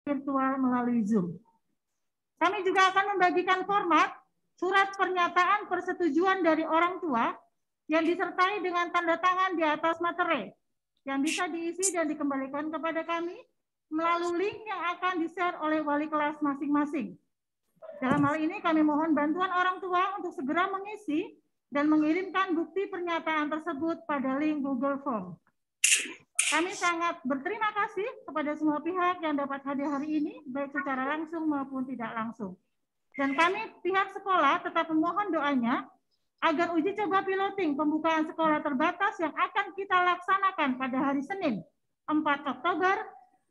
virtual melalui Zoom. Kami juga akan membagikan format surat pernyataan persetujuan dari orang tua yang disertai dengan tanda tangan di atas materai yang bisa diisi dan dikembalikan kepada kami melalui link yang akan di-share oleh wali kelas masing-masing. Dalam hal ini kami mohon bantuan orang tua untuk segera mengisi dan mengirimkan bukti pernyataan tersebut pada link Google Form. Kami sangat berterima kasih kepada semua pihak yang dapat hadir hari ini, baik secara langsung maupun tidak langsung. Dan kami pihak sekolah tetap memohon doanya agar uji coba piloting pembukaan sekolah terbatas yang akan kita laksanakan pada hari Senin 4 Oktober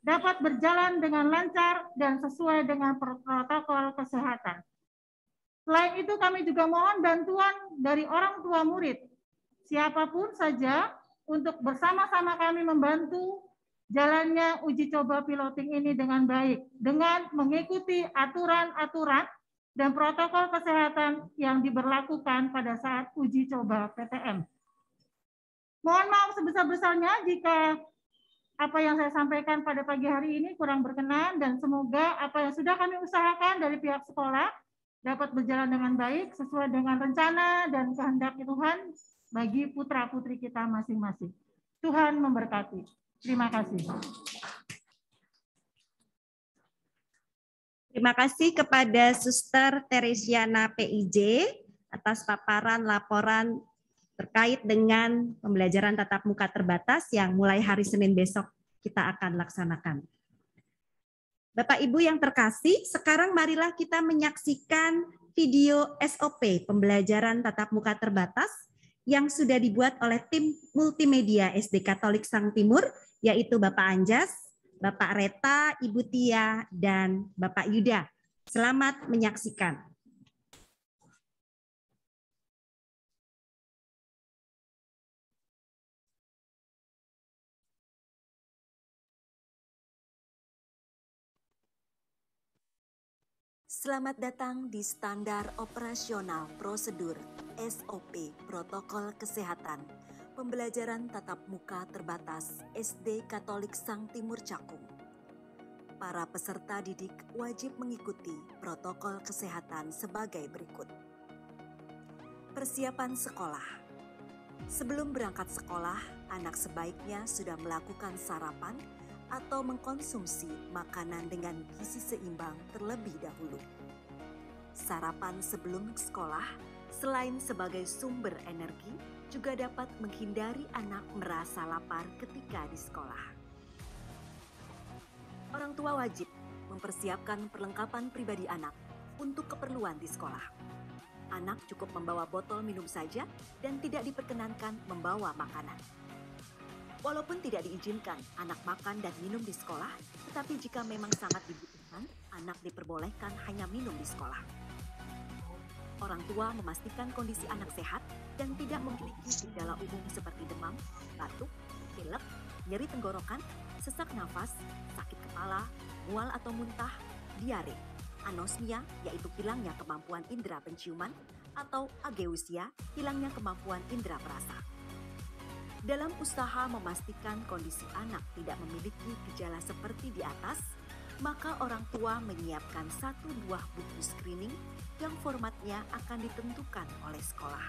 dapat berjalan dengan lancar dan sesuai dengan protokol kesehatan. Selain itu kami juga mohon bantuan dari orang tua murid, siapapun saja, untuk bersama-sama kami membantu jalannya uji coba piloting ini dengan baik, dengan mengikuti aturan-aturan dan protokol kesehatan yang diberlakukan pada saat uji coba PTM. Mohon maaf sebesar-besarnya jika apa yang saya sampaikan pada pagi hari ini kurang berkenan, dan semoga apa yang sudah kami usahakan dari pihak sekolah dapat berjalan dengan baik sesuai dengan rencana dan kehendak Tuhan bagi putra-putri kita masing-masing. Tuhan memberkati. Terima kasih. Terima kasih kepada Suster Teresiana PIJ atas paparan laporan terkait dengan pembelajaran tatap muka terbatas yang mulai hari Senin besok kita akan laksanakan. Bapak Ibu yang terkasih, sekarang marilah kita menyaksikan video SOP pembelajaran tatap muka terbatas yang sudah dibuat oleh tim multimedia SD Katolik Sang Timur, yaitu Bapak Anjas, Bapak Reta, Ibu Tia, dan Bapak Yuda. Selamat menyaksikan. Selamat datang di Standar Operasional Prosedur SOP Protokol Kesehatan Pembelajaran Tatap Muka Terbatas SD Katolik Sang Timur Cakung. Para peserta didik wajib mengikuti protokol kesehatan sebagai berikut. Persiapan sekolah. Sebelum berangkat sekolah, anak sebaiknya sudah melakukan sarapan atau mengkonsumsi makanan dengan gizi seimbang terlebih dahulu. Sarapan sebelum sekolah, selain sebagai sumber energi, juga dapat menghindari anak merasa lapar ketika di sekolah. Orang tua wajib mempersiapkan perlengkapan pribadi anak untuk keperluan di sekolah. Anak cukup membawa botol minum saja dan tidak diperkenankan membawa makanan. Walaupun tidak diizinkan anak makan dan minum di sekolah, tetapi jika memang sangat dibutuhkan, anak diperbolehkan hanya minum di sekolah. Orang tua memastikan kondisi anak sehat dan tidak memiliki gejala umum seperti demam, batuk, pilek, nyeri tenggorokan, sesak nafas, sakit kepala, mual atau muntah, diare, anosmia yaitu hilangnya kemampuan indera penciuman, atau ageusia, hilangnya kemampuan indera perasa. Dalam usaha memastikan kondisi anak tidak memiliki gejala seperti di atas, maka orang tua menyiapkan 1 buah buku screening yang formatnya akan ditentukan oleh sekolah.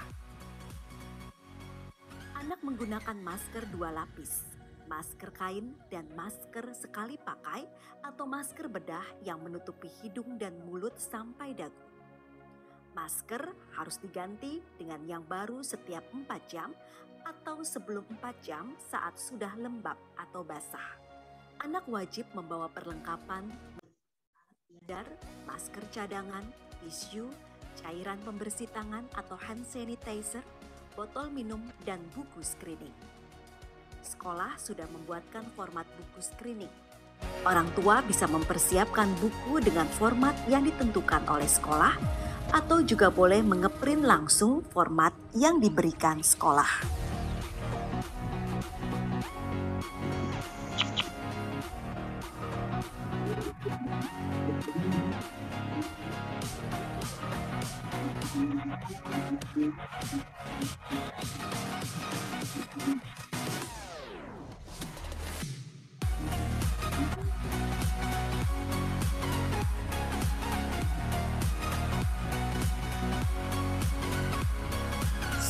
Anak menggunakan masker 2 lapis, masker kain dan masker sekali pakai atau masker bedah yang menutupi hidung dan mulut sampai dagu. Masker harus diganti dengan yang baru setiap 4 jam atau sebelum 4 jam saat sudah lembab atau basah. Anak wajib membawa perlengkapan masker cadangan, tisu, cairan pembersih tangan atau hand sanitizer, botol minum, dan buku screening. Sekolah sudah membuatkan format buku screening. Orang tua bisa mempersiapkan buku dengan format yang ditentukan oleh sekolah atau juga boleh mengeprint langsung format yang diberikan sekolah.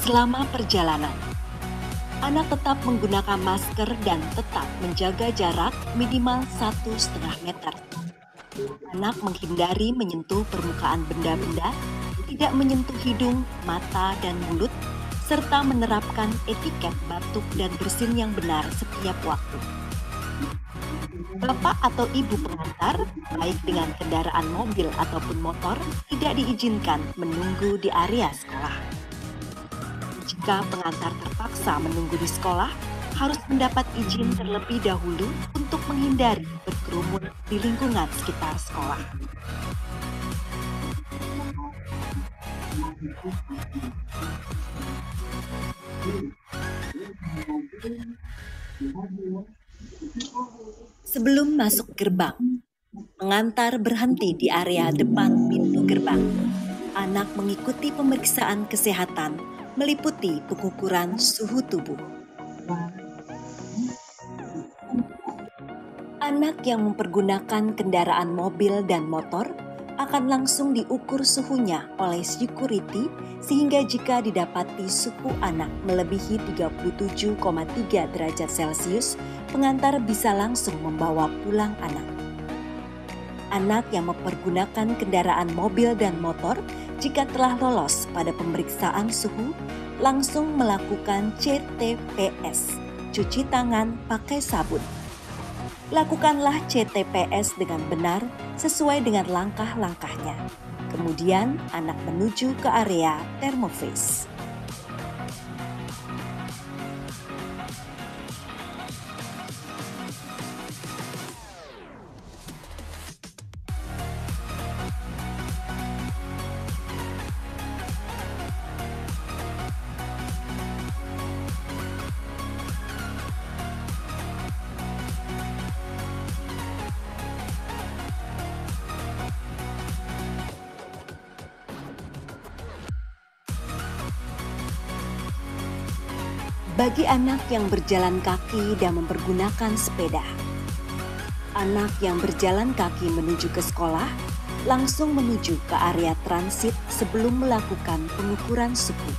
Selama perjalanan, anak tetap menggunakan masker dan tetap menjaga jarak minimal 1,5 meter. Anak menghindari menyentuh permukaan benda-benda, tidak menyentuh hidung, mata, dan mulut, serta menerapkan etiket batuk dan bersin yang benar setiap waktu. Bapak atau ibu pengantar, baik dengan kendaraan mobil ataupun motor, tidak diizinkan menunggu di area sekolah. Jika pengantar terpaksa menunggu di sekolah, harus mendapat izin terlebih dahulu untuk menghindari berkerumun di lingkungan sekitar sekolah. Sebelum masuk gerbang, pengantar berhenti di area depan pintu gerbang. Anak mengikuti pemeriksaan kesehatan meliputi pengukuran suhu tubuh. Anak yang mempergunakan kendaraan mobil dan motor akan langsung diukur suhunya oleh security sehingga jika didapati suhu anak melebihi 37,3 derajat Celcius, pengantar bisa langsung membawa pulang anak. Anak yang mempergunakan kendaraan mobil dan motor jika telah lolos pada pemeriksaan suhu, langsung melakukan CTPS, cuci tangan pakai sabun. Lakukanlah CTPS dengan benar sesuai dengan langkah-langkahnya. Kemudian anak menuju ke area thermophase. Bagi anak yang berjalan kaki dan mempergunakan sepeda, anak yang berjalan kaki menuju ke sekolah langsung menuju ke area transit sebelum melakukan pengukuran suhu.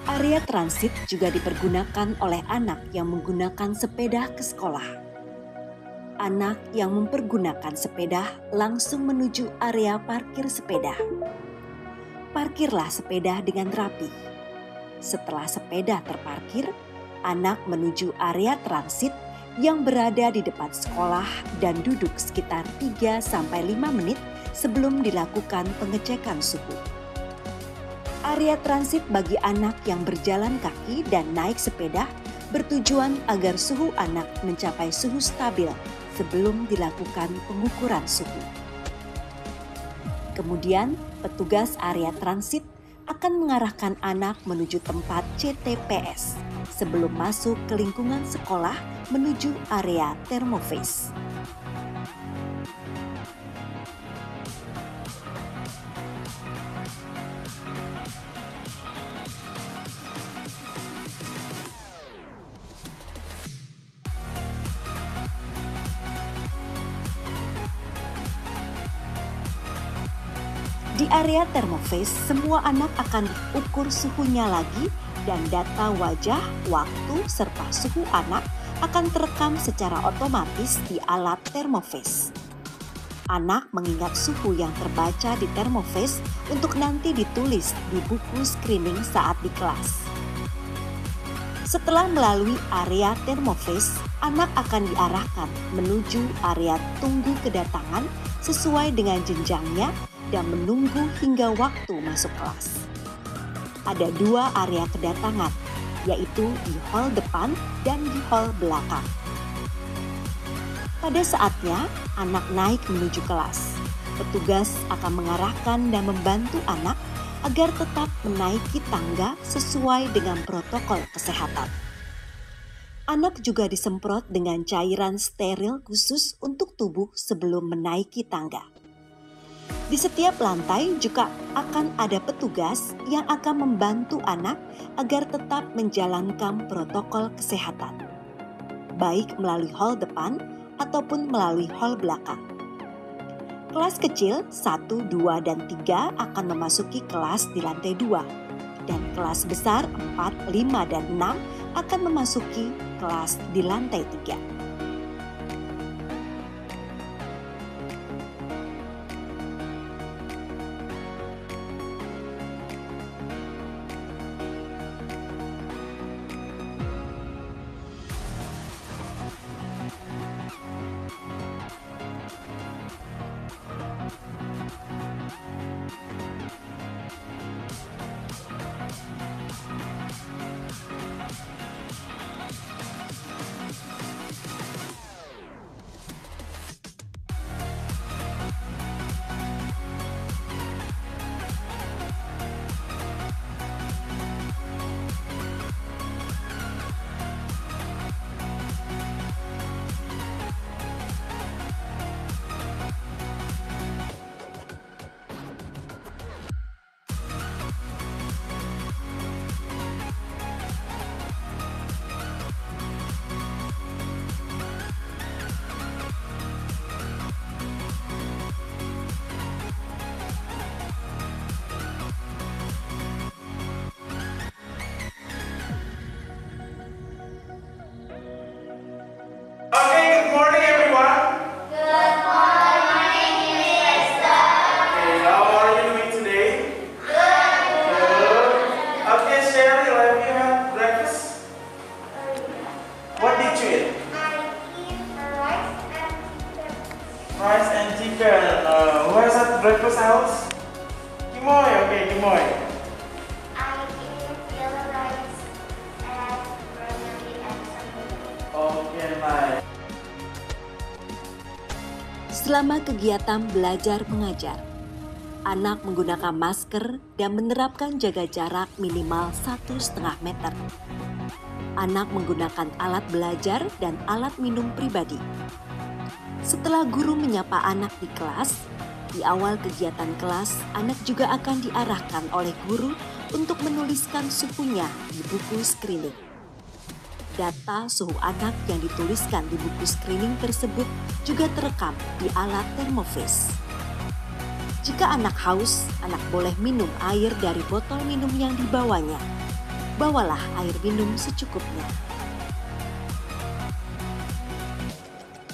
Area transit juga dipergunakan oleh anak yang menggunakan sepeda ke sekolah. Anak yang mempergunakan sepeda langsung menuju area parkir sepeda. Parkirlah sepeda dengan rapi. Setelah sepeda terparkir, anak menuju area transit yang berada di depan sekolah dan duduk sekitar 3-5 menit sebelum dilakukan pengecekan suhu. Area transit bagi anak yang berjalan kaki dan naik sepeda bertujuan agar suhu anak mencapai suhu stabil sebelum dilakukan pengukuran suhu. Kemudian, petugas area transit akan mengarahkan anak menuju tempat CTPS sebelum masuk ke lingkungan sekolah menuju area thermophase. Di area thermophase, semua anak akan diukur suhunya lagi dan data wajah, waktu, serta suhu anak akan terekam secara otomatis di alat thermophase. Anak mengingat suhu yang terbaca di thermophase untuk nanti ditulis di buku screening saat di kelas. Setelah melalui area thermophase, anak akan diarahkan menuju area tunggu kedatangan sesuai dengan jenjangnya dan menunggu hingga waktu masuk kelas. Ada 2 area kedatangan, yaitu di hall depan dan di hall belakang. Pada saatnya, anak naik menuju kelas. Petugas akan mengarahkan dan membantu anak agar tetap menaiki tangga sesuai dengan protokol kesehatan. Anak juga disemprot dengan cairan steril khusus untuk tubuh sebelum menaiki tangga. Di setiap lantai juga akan ada petugas yang akan membantu anak agar tetap menjalankan protokol kesehatan, baik melalui hall depan ataupun melalui hall belakang. Kelas kecil 1, 2, dan 3 akan memasuki kelas di lantai 2. dan kelas besar 4, 5, dan 6 akan memasuki kelas di lantai 3. Good morning, everyone. Good morning, Mr. Okay, how are you doing today? Good. Okay, Cheryl, have you had breakfast? What did you eat? I eat rice and chicken. Rice and chicken. Who has had breakfast house? Kimoy, okay, Kimoy. I eat yellow rice and broccoli and some. Okay, nice. Selama kegiatan belajar mengajar, anak menggunakan masker dan menerapkan jaga jarak minimal 1,5 meter. Anak menggunakan alat belajar dan alat minum pribadi. Setelah guru menyapa anak di kelas, di awal kegiatan kelas, anak juga akan diarahkan oleh guru untuk menuliskan suhunya di buku screening. Data suhu anak yang dituliskan di buku screening tersebut juga terekam di alat thermofreeze. Jika anak haus, anak boleh minum air dari botol minum yang dibawanya. Bawalah air minum secukupnya.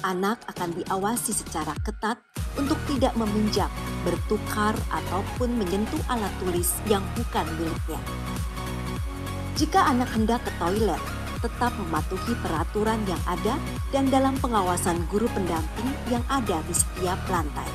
Anak akan diawasi secara ketat untuk tidak meminjam, bertukar, ataupun menyentuh alat tulis yang bukan miliknya. Jika anak hendak ke toilet, tetap mematuhi peraturan yang ada dan dalam pengawasan guru pendamping yang ada di setiap lantai.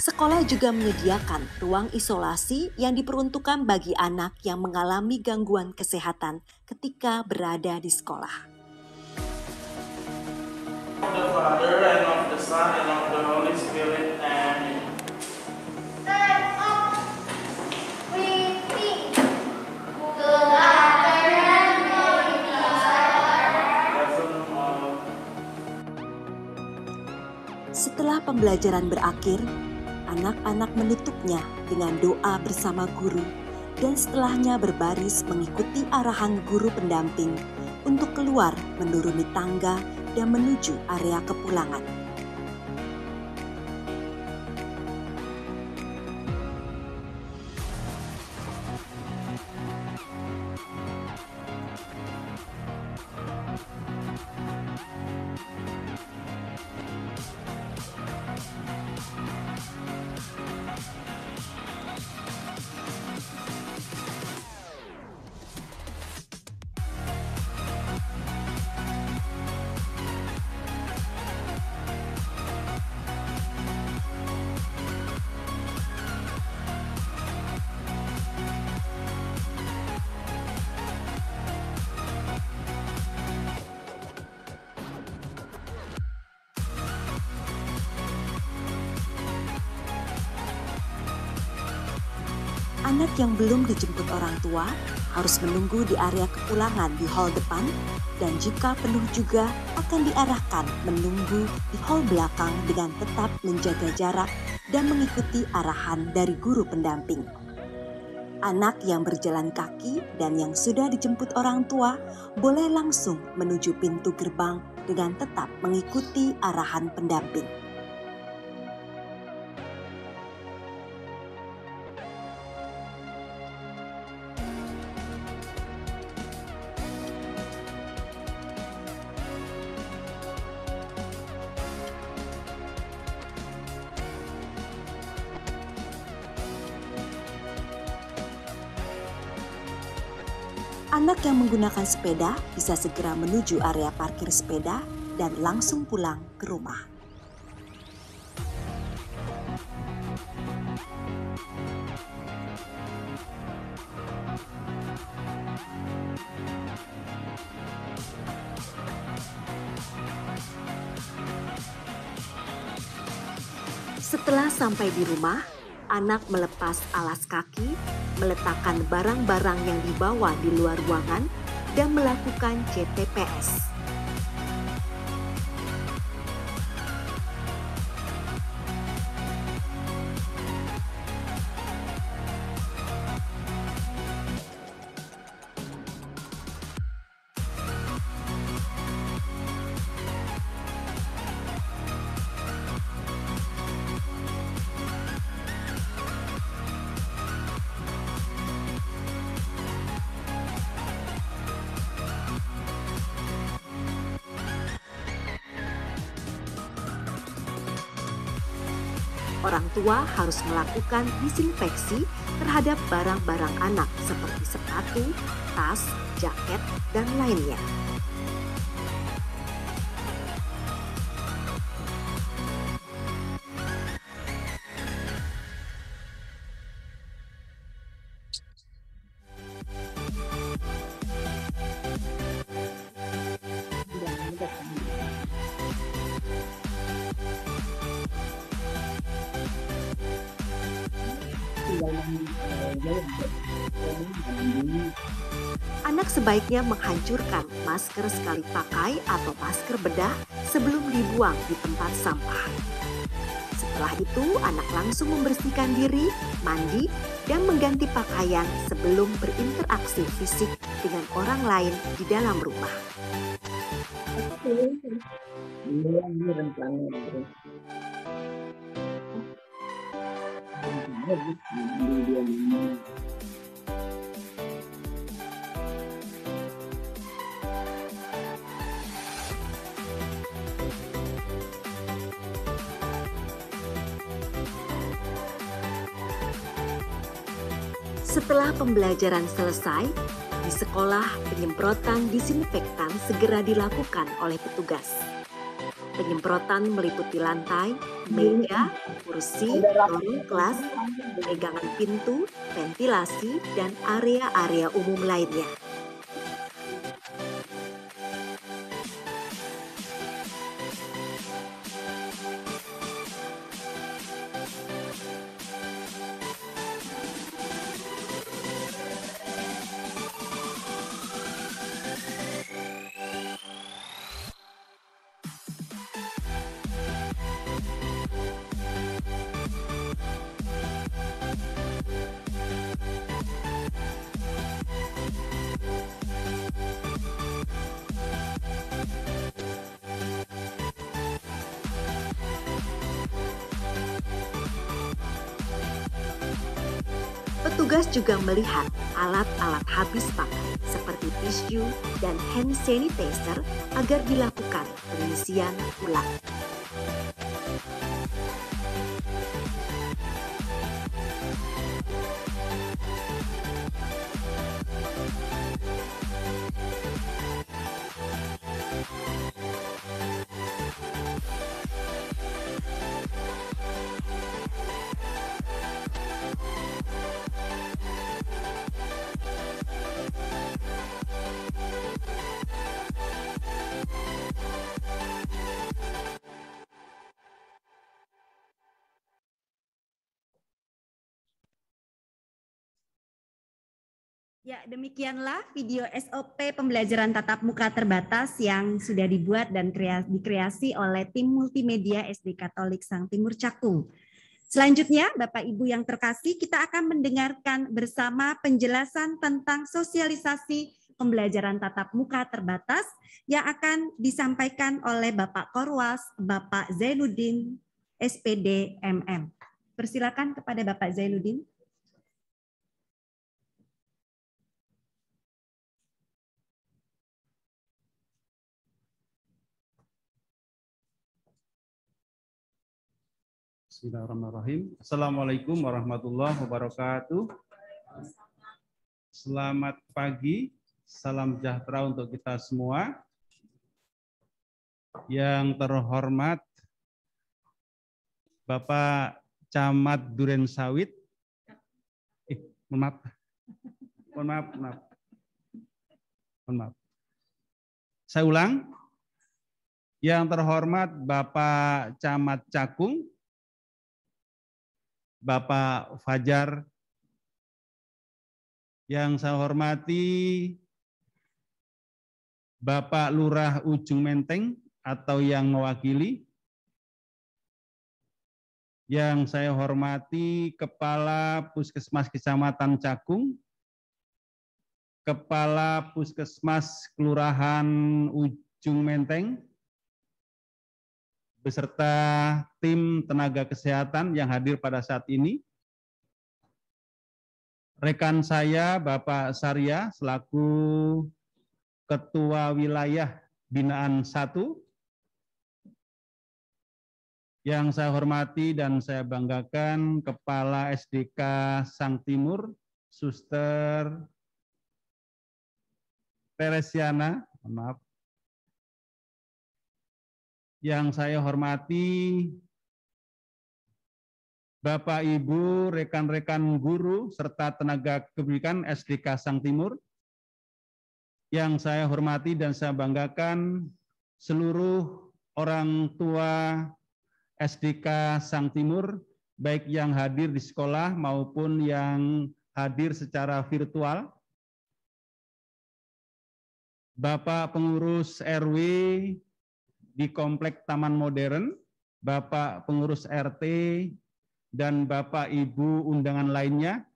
Sekolah juga menyediakan ruang isolasi yang diperuntukkan bagi anak yang mengalami gangguan kesehatan ketika berada di sekolah. Of the Father and of the Son and of the Holy Spirit. Amen. Turn off. Repeat. Good afternoon, Setelah pembelajaran berakhir, anak-anak menutupnya dengan doa bersama guru dan setelahnya berbaris mengikuti arahan guru pendamping untuk keluar menuruni tangga dan menuju area kepulangan. Anak yang belum dijemput orang tua harus menunggu di area kepulangan di hall depan, dan jika penuh juga akan diarahkan menunggu di hall belakang dengan tetap menjaga jarak dan mengikuti arahan dari guru pendamping. Anak yang berjalan kaki dan yang sudah dijemput orang tua boleh langsung menuju pintu gerbang dengan tetap mengikuti arahan pendamping. Anak yang menggunakan sepeda bisa segera menuju area parkir sepeda dan langsung pulang ke rumah. Setelah sampai di rumah, anak melepas alas kaki, meletakkan barang-barang yang dibawa di luar ruangan, dan melakukan CTPS. Orang tua harus melakukan disinfeksi terhadap barang-barang anak seperti sepatu, tas, jaket, dan lainnya. Anak sebaiknya menghancurkan masker sekali pakai atau masker bedah sebelum dibuang di tempat sampah. Setelah itu, anak langsung membersihkan diri, mandi, dan mengganti pakaian sebelum berinteraksi fisik dengan orang lain di dalam rumah. Setelah pembelajaran selesai, di sekolah penyemprotan disinfektan segera dilakukan oleh petugas. Penyemprotan meliputi lantai, meja, kursi, lorong kelas, pegangan pintu, ventilasi, dan area-area umum lainnya. Petugas juga melihat alat-alat habis pakai seperti tisu dan hand sanitizer agar dilakukan pengisian ulang. Ya, demikianlah video SOP pembelajaran tatap muka terbatas yang sudah dibuat dan dikreasi oleh tim multimedia SD Katolik Sang Timur Cakung. Selanjutnya, Bapak Ibu yang terkasih, kita akan mendengarkan bersama penjelasan tentang sosialisasi pembelajaran tatap muka terbatas yang akan disampaikan oleh Bapak Korwas, Bapak Zainuddin, SPD MM. Persilakan kepada Bapak Zainuddin. Bismillahirrahmanirrahim. Assalamualaikum warahmatullahi wabarakatuh. Selamat pagi, salam sejahtera untuk kita semua. Yang terhormat Bapak Camat Duren Sawit. Mohon maaf. Saya ulang. Yang terhormat Bapak Camat Cakung, Bapak Fajar, yang saya hormati Bapak Lurah Ujung Menteng atau yang mewakili, yang saya hormati Kepala Puskesmas Kecamatan Cakung, Kepala Puskesmas Kelurahan Ujung Menteng, beserta tim tenaga kesehatan yang hadir pada saat ini. Rekan saya Bapak Sarya selaku Ketua Wilayah Binaan 1. Yang saya hormati dan saya banggakan Kepala SDK Sang Timur, Suster Teresiana, maaf. Yang saya hormati Bapak, Ibu, rekan-rekan guru, serta tenaga kependidikan SDK Sang Timur. Yang saya hormati dan saya banggakan seluruh orang tua SDK Sang Timur, baik yang hadir di sekolah maupun yang hadir secara virtual. Bapak pengurus RW di Komplek Taman Modern, Bapak pengurus RT, dan Bapak Ibu undangan lainnya,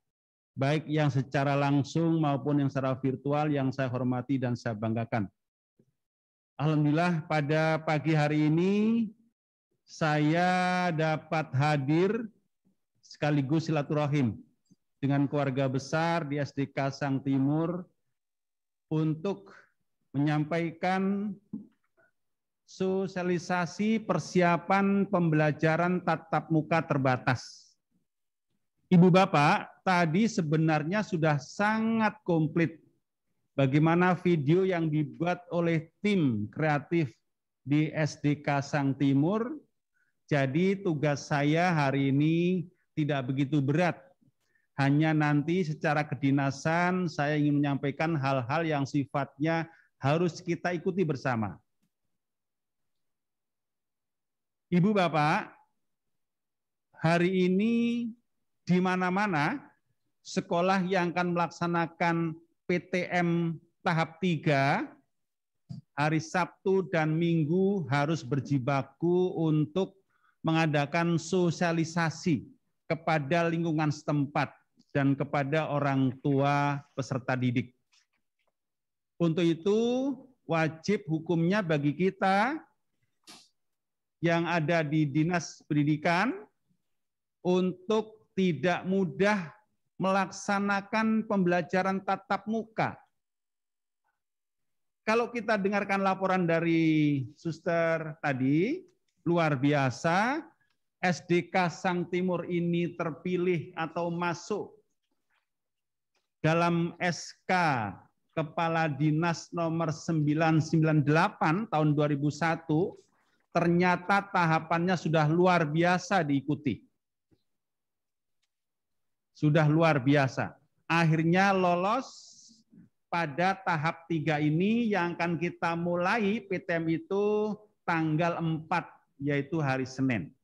baik yang secara langsung maupun yang secara virtual, yang saya hormati dan saya banggakan. Alhamdulillah pada pagi hari ini saya dapat hadir sekaligus silaturahim dengan keluarga besar di SDK Sang Timur untuk menyampaikan sosialisasi persiapan pembelajaran tatap muka terbatas. Ibu Bapak, tadi sebenarnya sudah sangat komplit bagaimana video yang dibuat oleh tim kreatif di SDK Sang Timur. Jadi tugas saya hari ini tidak begitu berat. Hanya nanti secara kedinasan saya ingin menyampaikan hal-hal yang sifatnya harus kita ikuti bersama. Ibu Bapak, hari ini di mana-mana sekolah yang akan melaksanakan PTM tahap 3 hari Sabtu dan Minggu harus berjibaku untuk mengadakan sosialisasi kepada lingkungan setempat dan kepada orang tua peserta didik. Untuk itu wajib hukumnya bagi kita yang ada di Dinas Pendidikan untuk tidak mudah melaksanakan pembelajaran tatap muka. Kalau kita dengarkan laporan dari suster tadi, luar biasa, SDK Sang Timur ini terpilih atau masuk dalam SK Kepala Dinas nomor 998 tahun 2001, ternyata tahapannya sudah luar biasa diikuti. Sudah luar biasa. Akhirnya lolos pada tahap 3 ini yang akan kita mulai PTM itu tanggal 4, yaitu hari Senin.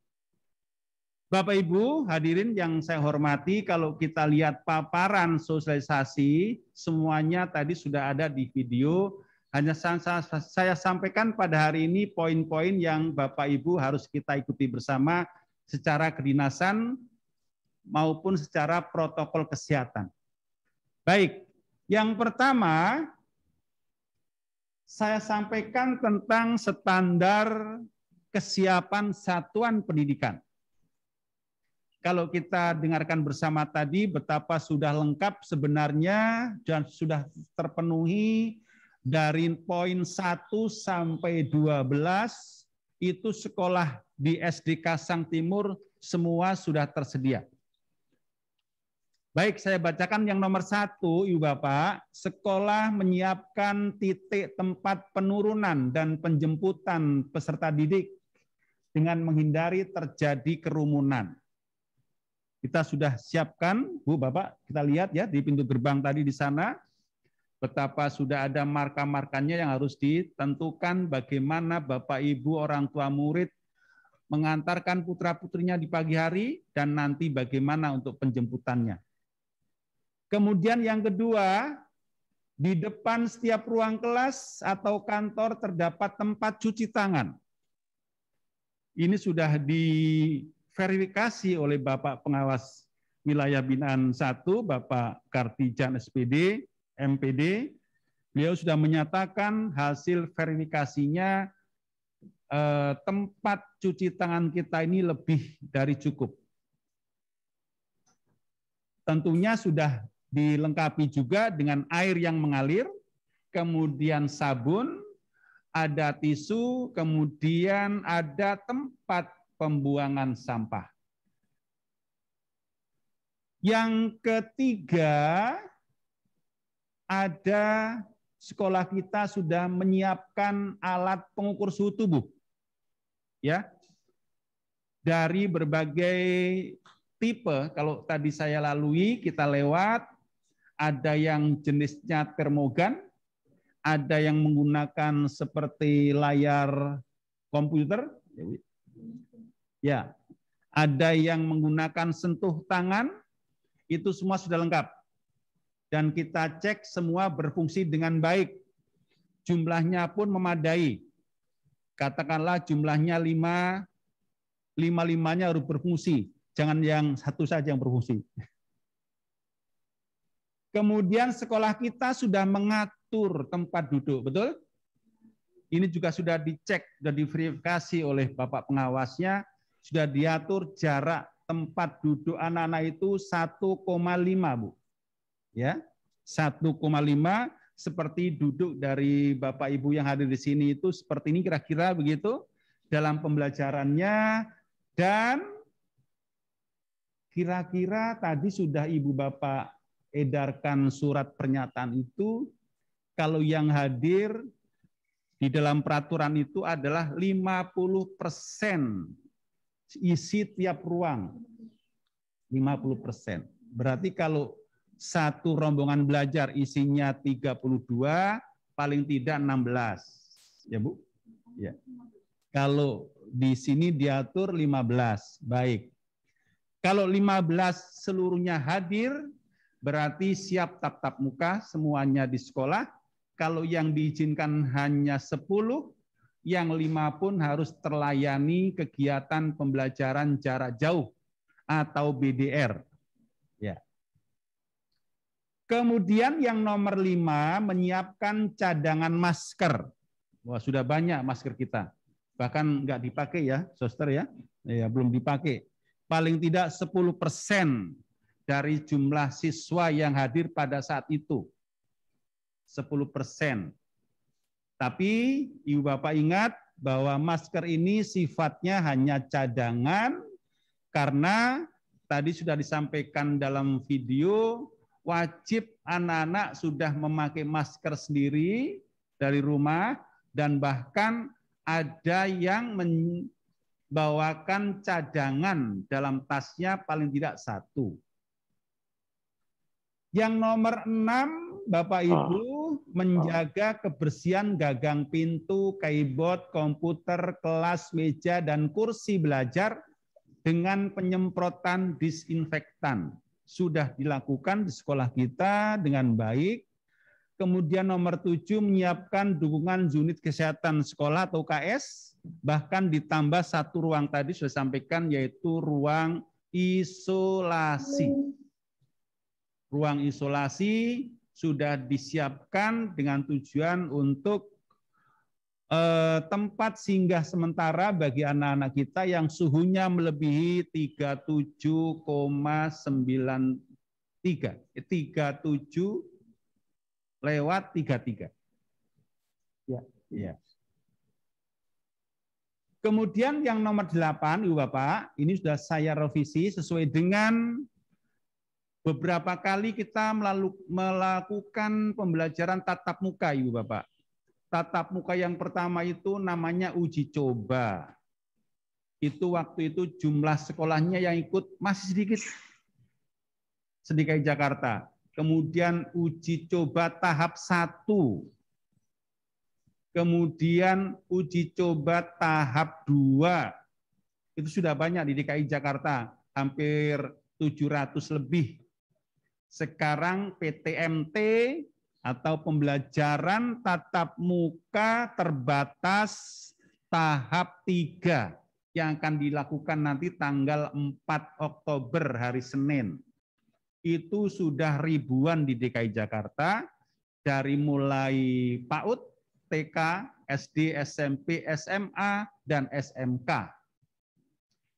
Bapak Ibu hadirin yang saya hormati, kalau kita lihat paparan sosialisasi, semuanya tadi sudah ada di video. Hanya saya sampaikan pada hari ini poin-poin yang Bapak Ibu harus kita ikuti bersama secara kedinasan maupun secara protokol kesehatan. Baik, yang pertama saya sampaikan tentang standar kesiapan satuan pendidikan. Kalau kita dengarkan bersama tadi betapa sudah lengkap sebenarnya dan sudah terpenuhi dari poin 1 sampai 12 itu sekolah di SD Kasang Timur semua sudah tersedia. Baik, saya bacakan yang nomor 1, Ibu Bapak. Sekolah menyiapkan titik tempat penurunan dan penjemputan peserta didik dengan menghindari terjadi kerumunan. Kita sudah siapkan, Bu, Bapak, kita lihat ya di pintu gerbang tadi di sana, betapa sudah ada marka-markanya yang harus ditentukan bagaimana Bapak, Ibu, orang tua murid mengantarkan putra-putrinya di pagi hari dan nanti bagaimana untuk penjemputannya. Kemudian yang kedua, di depan setiap ruang kelas atau kantor terdapat tempat cuci tangan. Ini sudah diverifikasi oleh Bapak Pengawas Wilayah Binaan 1, Bapak Kartijan SPD, MPD. Beliau sudah menyatakan hasil verifikasinya tempat cuci tangan kita ini lebih dari cukup. Tentunya sudah dilengkapi juga dengan air yang mengalir, kemudian sabun, ada tisu, kemudian ada tempat pembuangan sampah. Yang ketiga, ada sekolah kita sudah menyiapkan alat pengukur suhu tubuh. Ya. Dari berbagai tipe, kalau tadi saya lalui, kita lewat, ada yang jenisnya termogan, ada yang menggunakan seperti layar komputer, ya, ada yang menggunakan sentuh tangan, itu semua sudah lengkap. Dan kita cek semua berfungsi dengan baik. Jumlahnya pun memadai. Katakanlah jumlahnya 5, 5-5-nya harus berfungsi. Jangan yang satu saja yang berfungsi. Kemudian sekolah kita sudah mengatur tempat duduk, betul? Ini juga sudah dicek, sudah diverifikasi oleh Bapak Pengawasnya, sudah diatur jarak tempat duduk anak-anak itu 1,5, Bu. Ya, 1,5 seperti duduk dari Bapak Ibu yang hadir di sini itu seperti ini kira-kira begitu dalam pembelajarannya, dan kira-kira tadi sudah Ibu Bapak edarkan surat pernyataan itu, kalau yang hadir di dalam peraturan itu adalah 50% isi tiap ruang. 50%. Berarti kalau satu rombongan belajar isinya 32, paling tidak 16. Ya, Bu? Ya. Kalau di sini diatur 15. Baik. Kalau 15 seluruhnya hadir, berarti siap tatap muka semuanya di sekolah. Kalau yang diizinkan hanya 10, yang 5 pun harus terlayani kegiatan pembelajaran jarak jauh atau BDR. Ya. Kemudian yang nomor 5, menyiapkan cadangan masker. Wah, sudah banyak masker kita. Bahkan nggak dipakai ya, Suster ya. Ya, belum dipakai. Paling tidak 10% dari jumlah siswa yang hadir pada saat itu. 10%. Tapi Ibu Bapak ingat bahwa masker ini sifatnya hanya cadangan, karena tadi sudah disampaikan dalam video, wajib anak-anak sudah memakai masker sendiri dari rumah, dan bahkan ada yang membawakan cadangan dalam tasnya paling tidak 1. Yang nomor 6, Bapak Ibu, menjaga kebersihan gagang pintu, keyboard, komputer, kelas, meja, dan kursi belajar dengan penyemprotan disinfektan. Sudah dilakukan di sekolah kita dengan baik. Kemudian nomor 7, menyiapkan dukungan unit kesehatan sekolah atau UKS, bahkan ditambah 1 ruang tadi sudah sampaikan, yaitu ruang isolasi. Ruang isolasi sudah disiapkan dengan tujuan untuk tempat singgah sementara bagi anak-anak kita yang suhunya melebihi 37,93. 37/33. Ya, ya. Kemudian yang nomor 8, Ibu Bapak, ini sudah saya revisi sesuai dengan beberapa kali kita melakukan pembelajaran tatap muka, Ibu Bapak. Tatap muka yang pertama itu namanya uji coba. Itu waktu itu jumlah sekolahnya yang ikut masih sedikit. DKI Jakarta. Kemudian uji coba tahap 1. Kemudian uji coba tahap 2. Itu sudah banyak di DKI Jakarta, hampir 700 lebih. Sekarang PTMT atau pembelajaran tatap muka terbatas tahap 3 yang akan dilakukan nanti tanggal 4 Oktober hari Senin. Itu sudah ribuan di DKI Jakarta, dari mulai PAUD, TK, SD, SMP, SMA, dan SMK.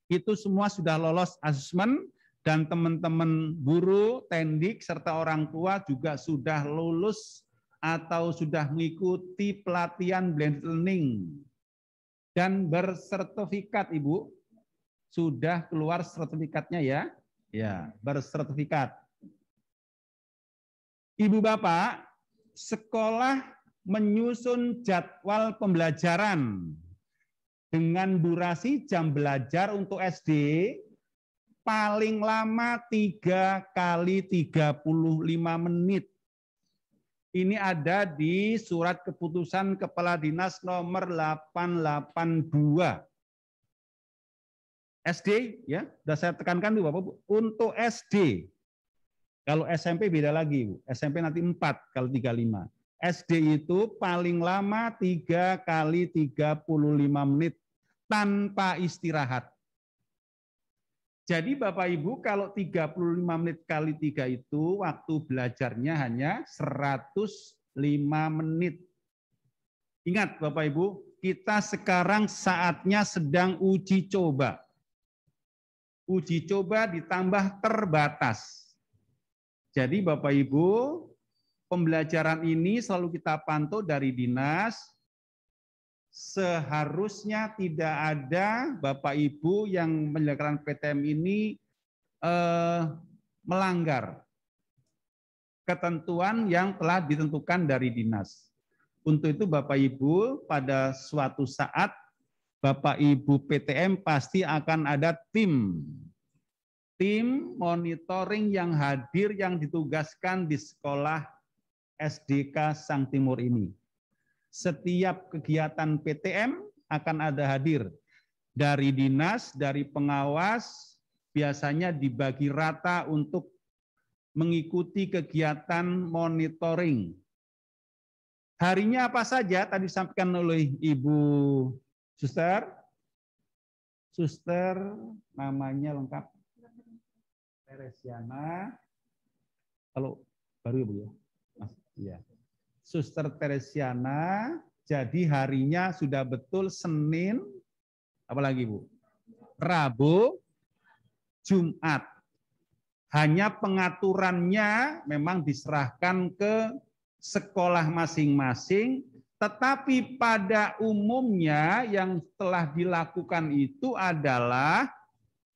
Itu semua sudah lolos asesmen, dan teman-teman guru, tendik, serta orang tua juga sudah lulus atau sudah mengikuti pelatihan blended learning. Dan bersertifikat, Ibu. Sudah keluar sertifikatnya ya. Ya, bersertifikat. Ibu Bapak, sekolah menyusun jadwal pembelajaran dengan durasi jam belajar untuk SD paling lama 3 kali 35 menit. Ini ada di surat keputusan Kepala Dinas nomor 882. SD, ya, sudah saya tekankan dulu Bapak, untuk SD. Kalau SMP beda lagi, Bu. SMP nanti 4 kalau 35. SD itu paling lama 3 kali 35 menit tanpa istirahat. Jadi Bapak Ibu kalau 35 menit kali 3 itu waktu belajarnya hanya 105 menit. Ingat Bapak Ibu, kita sekarang saatnya sedang uji coba. Uji coba ditambah terbatas. Jadi Bapak Ibu, pembelajaran ini selalu kita pantau dari dinas. Seharusnya tidak ada Bapak Ibu yang menyelenggarakan PTM ini melanggar ketentuan yang telah ditentukan dari dinas. Untuk itu Bapak Ibu pada suatu saat Bapak Ibu PTM pasti akan ada tim monitoring yang hadir yang ditugaskan di sekolah SDK Sang Timur ini. Setiap kegiatan PTM akan ada hadir dari dinas, dari pengawas, biasanya dibagi rata untuk mengikuti kegiatan monitoring. Harinya apa saja tadi disampaikan oleh Ibu Suster. Suster namanya lengkap Teresiana. Kalau baru ya Bu ya? Iya. Suster Teresiana, jadi harinya sudah betul Senin, apalagi Bu? Rabu, Jumat. Hanya pengaturannya memang diserahkan ke sekolah masing-masing, tetapi pada umumnya yang telah dilakukan itu adalah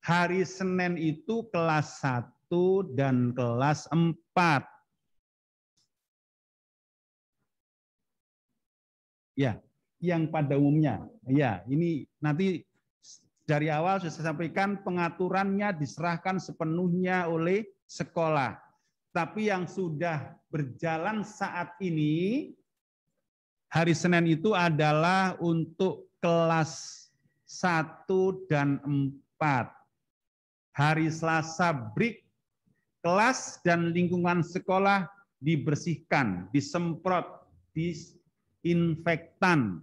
hari Senin itu kelas 1 dan kelas 4. Ya, yang pada umumnya. Ya, ini nanti dari awal sudah saya sampaikan pengaturannya diserahkan sepenuhnya oleh sekolah. Tapi yang sudah berjalan saat ini, hari Senin itu adalah untuk kelas 1 dan 4. Hari Selasa break, kelas dan lingkungan sekolah dibersihkan, disemprot, disinfektan.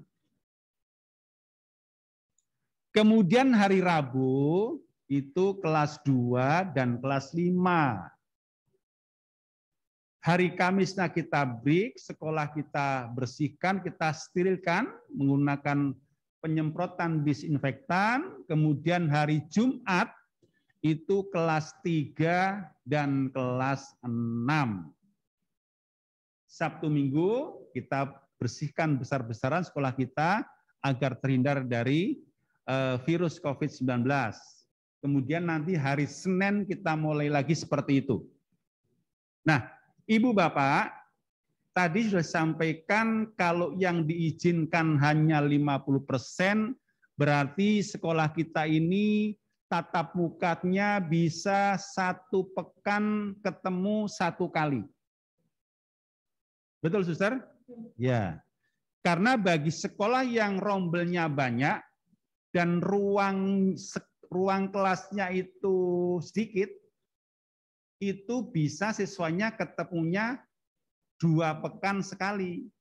Kemudian hari Rabu itu kelas 2 dan kelas 5. Hari Kamisnya kita break, sekolah kita bersihkan, kita sterilkan menggunakan penyemprotan disinfektan. Kemudian hari Jumat itu kelas 3 dan kelas 6. Sabtu Minggu kita bersihkan besar-besaran sekolah kita agar terhindar dari virus COVID-19. Kemudian nanti hari Senin kita mulai lagi seperti itu. Nah, Ibu Bapak, tadi sudah sampaikan kalau yang diizinkan hanya 50%, berarti sekolah kita ini tatap mukanya bisa 1 pekan ketemu 1 kali. Betul, Suster? Ya. Karena bagi sekolah yang rombelnya banyak dan ruang kelasnya itu sedikit, itu bisa siswanya ketemunya 2 pekan sekali.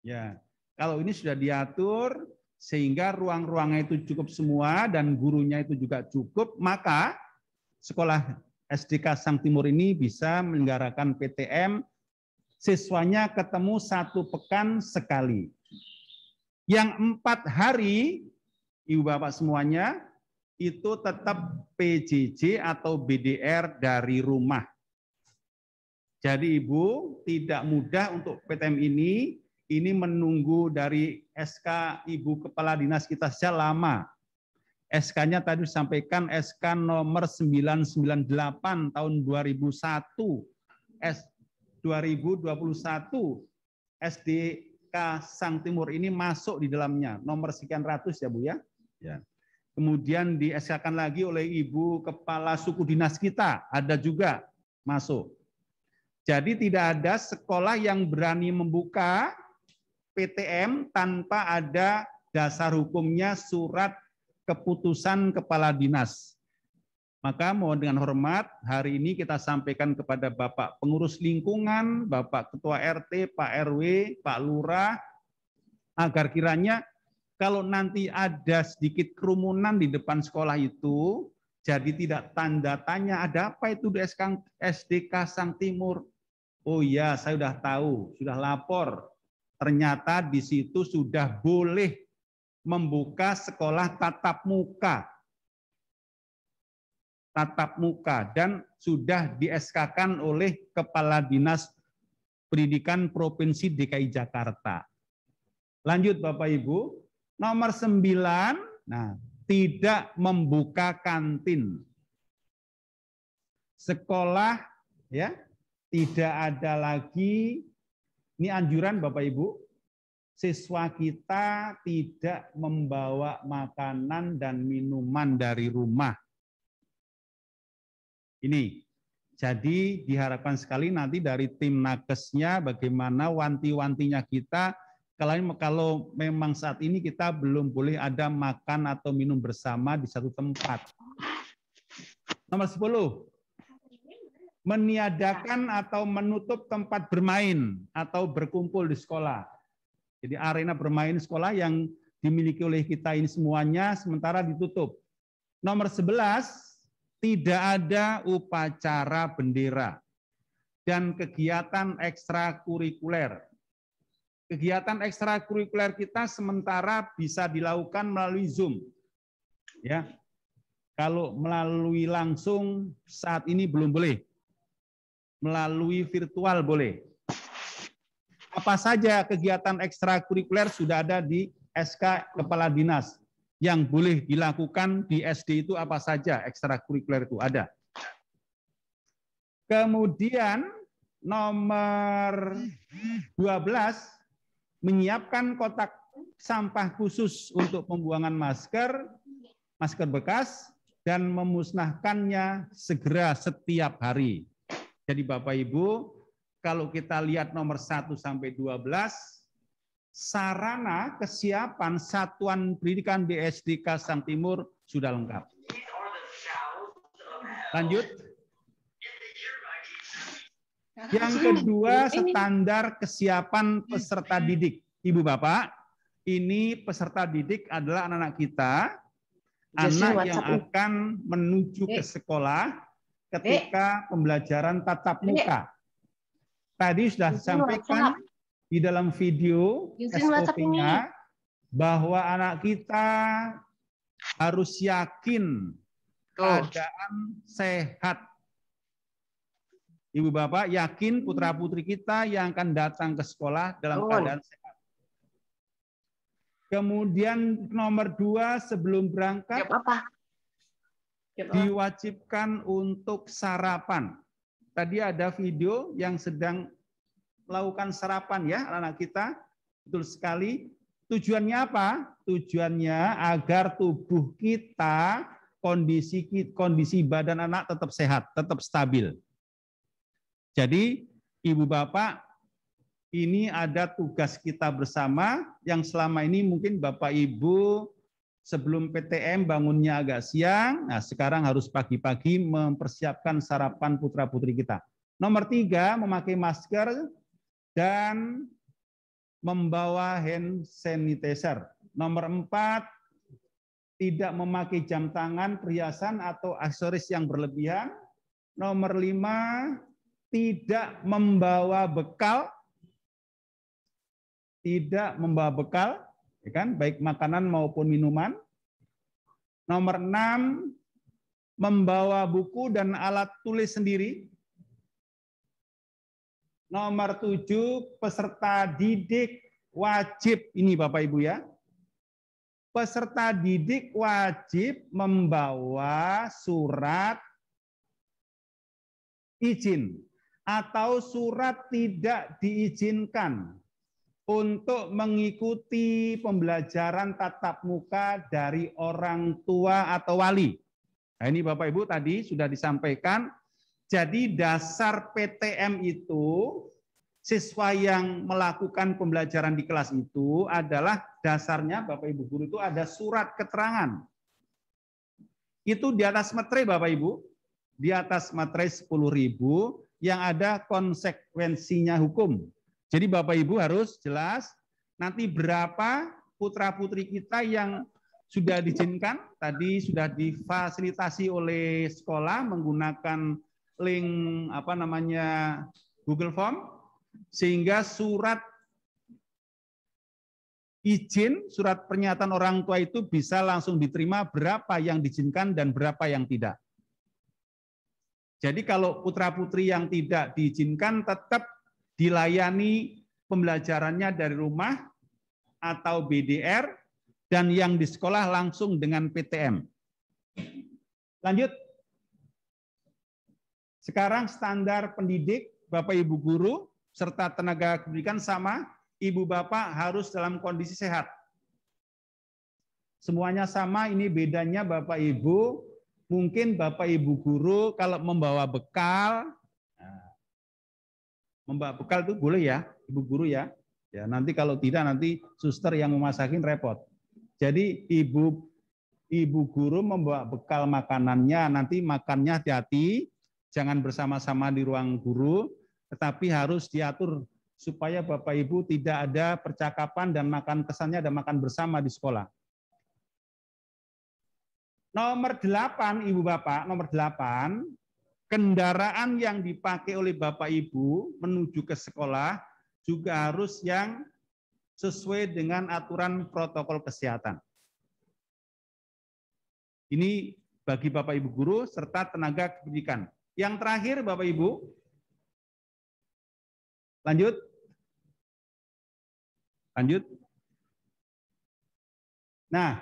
Ya, kalau ini sudah diatur sehingga ruang-ruangnya itu cukup semua dan gurunya itu juga cukup, maka sekolah SDK Sang Timur ini bisa menyelenggarakan PTM siswanya ketemu 1 pekan sekali. Yang 4 hari, Ibu Bapak semuanya, itu tetap PJJ atau BDR dari rumah. Jadi Ibu tidak mudah untuk PTM ini menunggu dari SK Ibu Kepala Dinas kita sejak lama. SK-nya tadi disampaikan SK nomor 998 tahun 2001, 2021, SDK Sang Timur ini masuk di dalamnya, nomor sekian ratus ya Bu ya. Ya. Kemudian di SK-kan lagi oleh Ibu Kepala Suku Dinas kita, ada juga masuk. Jadi tidak ada sekolah yang berani membuka PTM tanpa ada dasar hukumnya surat keputusan Kepala Dinas. Maka mohon dengan hormat, hari ini kita sampaikan kepada Bapak Pengurus Lingkungan, Bapak Ketua RT, Pak RW, Pak Lurah, agar kiranya kalau nanti ada sedikit kerumunan di depan sekolah itu, jadi tidak tanda tanya, ada apa itu di SDK Sang Timur? Oh iya, saya sudah tahu, sudah lapor. Ternyata di situ sudah boleh membuka sekolah tatap muka. Tatap muka dan sudah di-SK-kan oleh Kepala Dinas Pendidikan Provinsi DKI Jakarta. Lanjut Bapak Ibu. Nomor 9, nah, tidak membuka kantin. Sekolah ya tidak ada lagi, ini anjuran Bapak Ibu, siswa kita tidak membawa makanan dan minuman dari rumah. Ini, jadi diharapkan sekali nanti dari tim nakesnya bagaimana wanti-wantinya kita, kalau memang saat ini kita belum boleh ada makan atau minum bersama di satu tempat. Nomor 10, meniadakan atau menutup tempat bermain atau berkumpul di sekolah. Jadi arena bermain sekolah yang dimiliki oleh kita ini semuanya sementara ditutup. Nomor 11, tidak ada upacara bendera dan kegiatan ekstrakurikuler. Kegiatan ekstrakurikuler kita sementara bisa dilakukan melalui Zoom. Ya. Kalau melalui langsung saat ini belum boleh. Melalui virtual boleh. Apa saja kegiatan ekstrakurikuler sudah ada di SK Kepala Dinas. Yang boleh dilakukan di SD itu apa saja ekstrakurikuler itu ada. Kemudian nomor 12, menyiapkan kotak sampah khusus untuk pembuangan masker bekas, dan memusnahkannya segera setiap hari. Jadi Bapak Ibu, kalau kita lihat nomor 1 sampai 12, sarana kesiapan satuan pendidikan di SDK Sang Timur sudah lengkap. Lanjut. Yang kedua, standar kesiapan peserta didik. Ibu Bapak, ini peserta didik adalah anak-anak kita, anak yang akan menuju ke sekolah ketika pembelajaran tatap muka. Tadi sudah disampaikan di dalam video SOP-nya bahwa anak kita harus yakin keadaan sehat. Ibu Bapak yakin putra-putri kita yang akan datang ke sekolah dalam keadaan sehat. Kemudian nomor 2, sebelum berangkat diwajibkan untuk sarapan. Tadi ada video yang sedang melakukan sarapan ya anak-anak kita. Betul sekali. Tujuannya apa? Tujuannya agar tubuh kita, kondisi badan anak tetap sehat, tetap stabil. Jadi Ibu Bapak, ini ada tugas kita bersama yang selama ini mungkin Bapak Ibu sebelum PTM bangunnya agak siang, nah sekarang harus pagi-pagi mempersiapkan sarapan putra-putri kita. Nomor 3, memakai masker dan membawa hand sanitizer. Nomor 4, tidak memakai jam tangan, perhiasan, atau aksesoris yang berlebihan. Nomor 5, tidak membawa bekal. Tidak membawa bekal, ya kan? Baik makanan maupun minuman. Nomor 6, membawa buku dan alat tulis sendiri. Nomor 7, peserta didik wajib, ini Bapak Ibu ya, peserta didik wajib membawa surat izin atau surat tidak diizinkan untuk mengikuti pembelajaran tatap muka dari orang tua atau wali. Nah, ini Bapak Ibu tadi sudah disampaikan. Jadi dasar PTM itu, siswa yang melakukan pembelajaran di kelas itu adalah dasarnya Bapak Ibu guru itu ada surat keterangan. Itu di atas materai Bapak Ibu, di atas materai 10.000 yang ada konsekuensinya hukum. Jadi Bapak Ibu harus jelas nanti berapa putra-putri kita yang sudah diizinkan, tadi sudah difasilitasi oleh sekolah menggunakan link Google Form, sehingga surat izin, surat pernyataan orang tua itu bisa langsung diterima berapa yang diizinkan dan berapa yang tidak. Jadi kalau putra-putri yang tidak diizinkan tetap dilayani pembelajarannya dari rumah atau BDR, dan yang di sekolah langsung dengan PTM. Lanjut. Sekarang standar pendidik, Bapak Ibu guru, serta tenaga pendidikan sama, Ibu Bapak harus dalam kondisi sehat. Semuanya sama, ini bedanya Bapak Ibu, mungkin Bapak Ibu guru kalau membawa bekal, membawa bekal itu boleh ya, Ibu guru ya. Ya, nanti kalau tidak nanti suster yang memasakin repot. Jadi Ibu guru membawa bekal makanannya, nanti makannya hati-hati, jangan bersama-sama di ruang guru, tetapi harus diatur supaya Bapak Ibu tidak ada percakapan dan makan, kesannya ada makan bersama di sekolah. Nomor 8, Ibu Bapak, nomor 8, kendaraan yang dipakai oleh Bapak Ibu menuju ke sekolah juga harus yang sesuai dengan aturan protokol kesehatan. Ini bagi Bapak Ibu guru serta tenaga pendidikan. Yang terakhir Bapak Ibu, lanjut. Nah,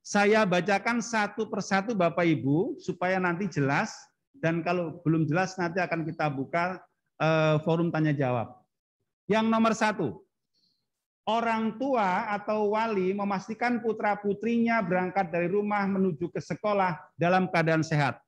saya bacakan satu persatu Bapak Ibu supaya nanti jelas, dan kalau belum jelas nanti akan kita buka forum tanya jawab. Yang nomor 1, orang tua atau wali memastikan putra-putrinya berangkat dari rumah menuju ke sekolah dalam keadaan sehat.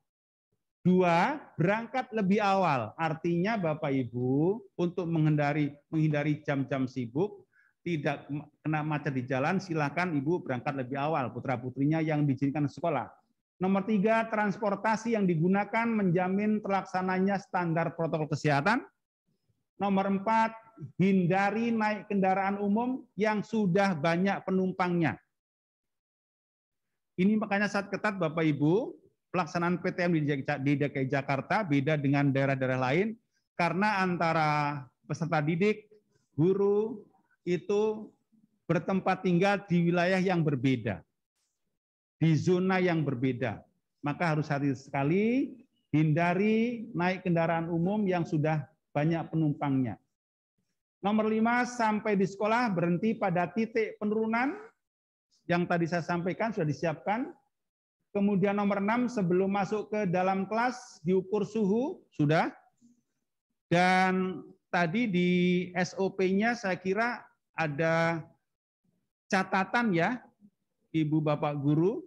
2, berangkat lebih awal. Artinya Bapak Ibu untuk menghindari jam-jam sibuk, tidak kena macet di jalan, silakan Ibu berangkat lebih awal, putra-putrinya yang diizinkan sekolah. Nomor 3, transportasi yang digunakan menjamin terlaksananya standar protokol kesehatan. Nomor 4, hindari naik kendaraan umum yang sudah banyak penumpangnya. Ini makanya saat ketat Bapak Ibu, pelaksanaan PTM di DKI Jakarta beda dengan daerah-daerah lain, karena antara peserta didik, guru, itu bertempat tinggal di wilayah yang berbeda, di zona yang berbeda. Maka harus hati sekali, hindari naik kendaraan umum yang sudah banyak penumpangnya. Nomor 5, sampai di sekolah berhenti pada titik penurunan yang tadi saya sampaikan sudah disiapkan. Kemudian nomor 6, sebelum masuk ke dalam kelas diukur suhu, sudah. Dan tadi di SOP-nya saya kira ada catatan ya, Ibu Bapak Guru,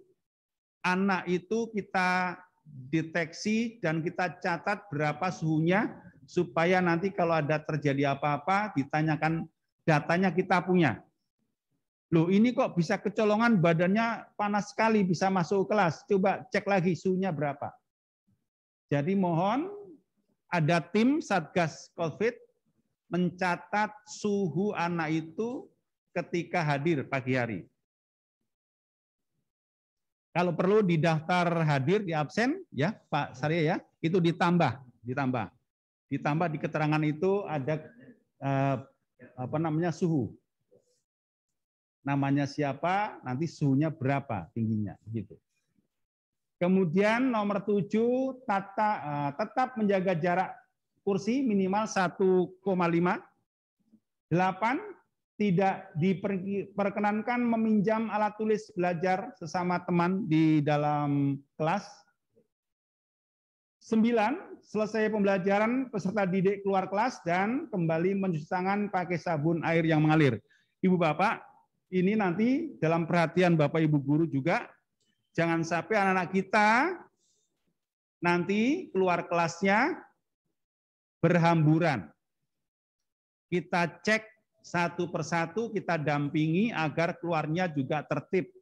anak itu kita deteksi dan kita catat berapa suhunya, supaya nanti kalau ada terjadi apa-apa ditanyakan, datanya kita punya. Loh ini kok bisa kecolongan, badannya panas sekali, bisa masuk kelas. Coba cek lagi suhunya berapa. Jadi mohon ada tim Satgas COVID mencatat suhu anak itu ketika hadir pagi hari. Kalau perlu di daftar hadir, di absen, ya Pak Sarya ya, itu ditambah di keterangan itu ada suhu. Namanya siapa, nanti suhunya berapa tingginya, gitu. Kemudian nomor 7, tetap menjaga jarak kursi minimal 1,5. 8, tidak diperkenankan meminjam alat tulis belajar sesama teman di dalam kelas. 9, selesai pembelajaran peserta didik keluar kelas dan kembali mencuci tangan pakai sabun air yang mengalir. Ibu Bapak, ini nanti dalam perhatian Bapak Ibu guru juga, jangan sampai anak-anak kita nanti keluar kelasnya berhamburan. Kita cek satu persatu, kita dampingi agar keluarnya juga tertib.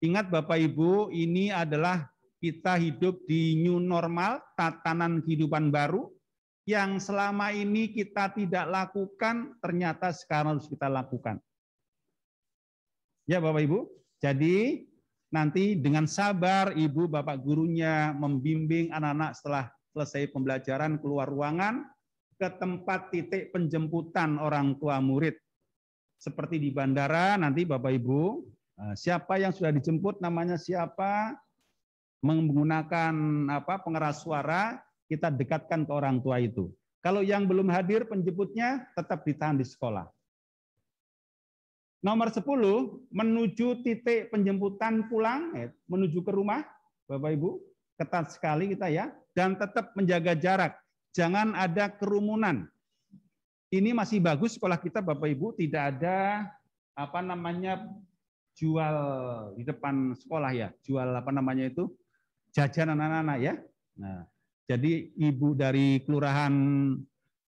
Ingat Bapak Ibu, ini adalah kita hidup di new normal, tatanan kehidupan baru, yang selama ini kita tidak lakukan, ternyata sekarang harus kita lakukan. Ya Bapak Ibu, jadi nanti dengan sabar Ibu Bapak gurunya membimbing anak-anak setelah selesai pembelajaran keluar ruangan ke tempat titik penjemputan orang tua murid. Seperti di bandara nanti Bapak Ibu, siapa yang sudah dijemput namanya siapa, menggunakan pengeras suara, kita dekatkan ke orang tua itu. Kalau yang belum hadir penjemputnya tetap ditahan di sekolah. Nomor 10, menuju titik penjemputan pulang, menuju ke rumah, Bapak Ibu, ketat sekali kita ya, dan tetap menjaga jarak, jangan ada kerumunan. Ini masih bagus sekolah kita Bapak Ibu, tidak ada jual di depan sekolah ya, jual jajanan anak-anak ya. Nah, jadi Ibu dari Kelurahan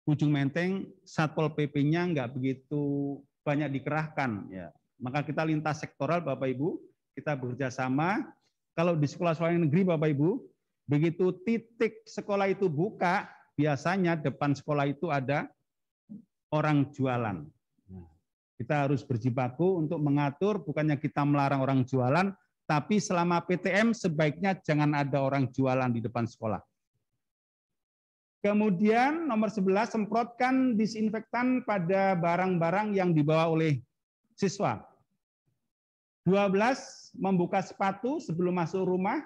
Ujung Menteng, Satpol PP-nya nggak begitu banyak dikerahkan ya. Maka kita lintas sektoral Bapak Ibu, kita bekerja sama. Kalau di sekolah-sekolah negeri Bapak Ibu, begitu titik sekolah itu buka, biasanya depan sekolah itu ada orang jualan. Nah, kita harus berjibaku untuk mengatur, bukannya kita melarang orang jualan, tapi selama PTM sebaiknya jangan ada orang jualan di depan sekolah. Kemudian nomor 11, semprotkan disinfektan pada barang-barang yang dibawa oleh siswa. 12, membuka sepatu sebelum masuk rumah.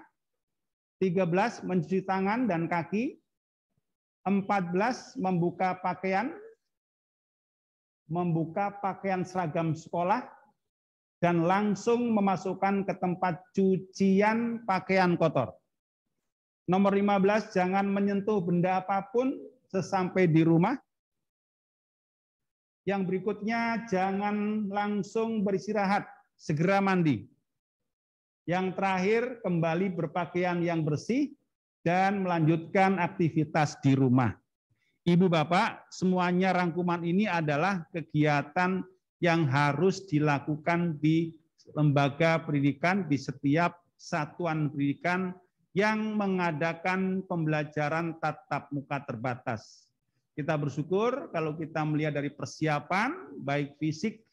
13, mencuci tangan dan kaki. 14, membuka pakaian seragam sekolah dan langsung memasukkan ke tempat cucian pakaian kotor. Nomor 15, jangan menyentuh benda apapun sesampai di rumah. Yang berikutnya, jangan langsung beristirahat, segera mandi. Yang terakhir, kembali berpakaian yang bersih dan melanjutkan aktivitas di rumah. Ibu Bapak, semuanya rangkuman ini adalah kegiatan yang harus dilakukan di lembaga pendidikan di setiap satuan pendidikan yang mengadakan pembelajaran tatap muka terbatas. Kita bersyukur kalau kita melihat dari persiapan, baik fisik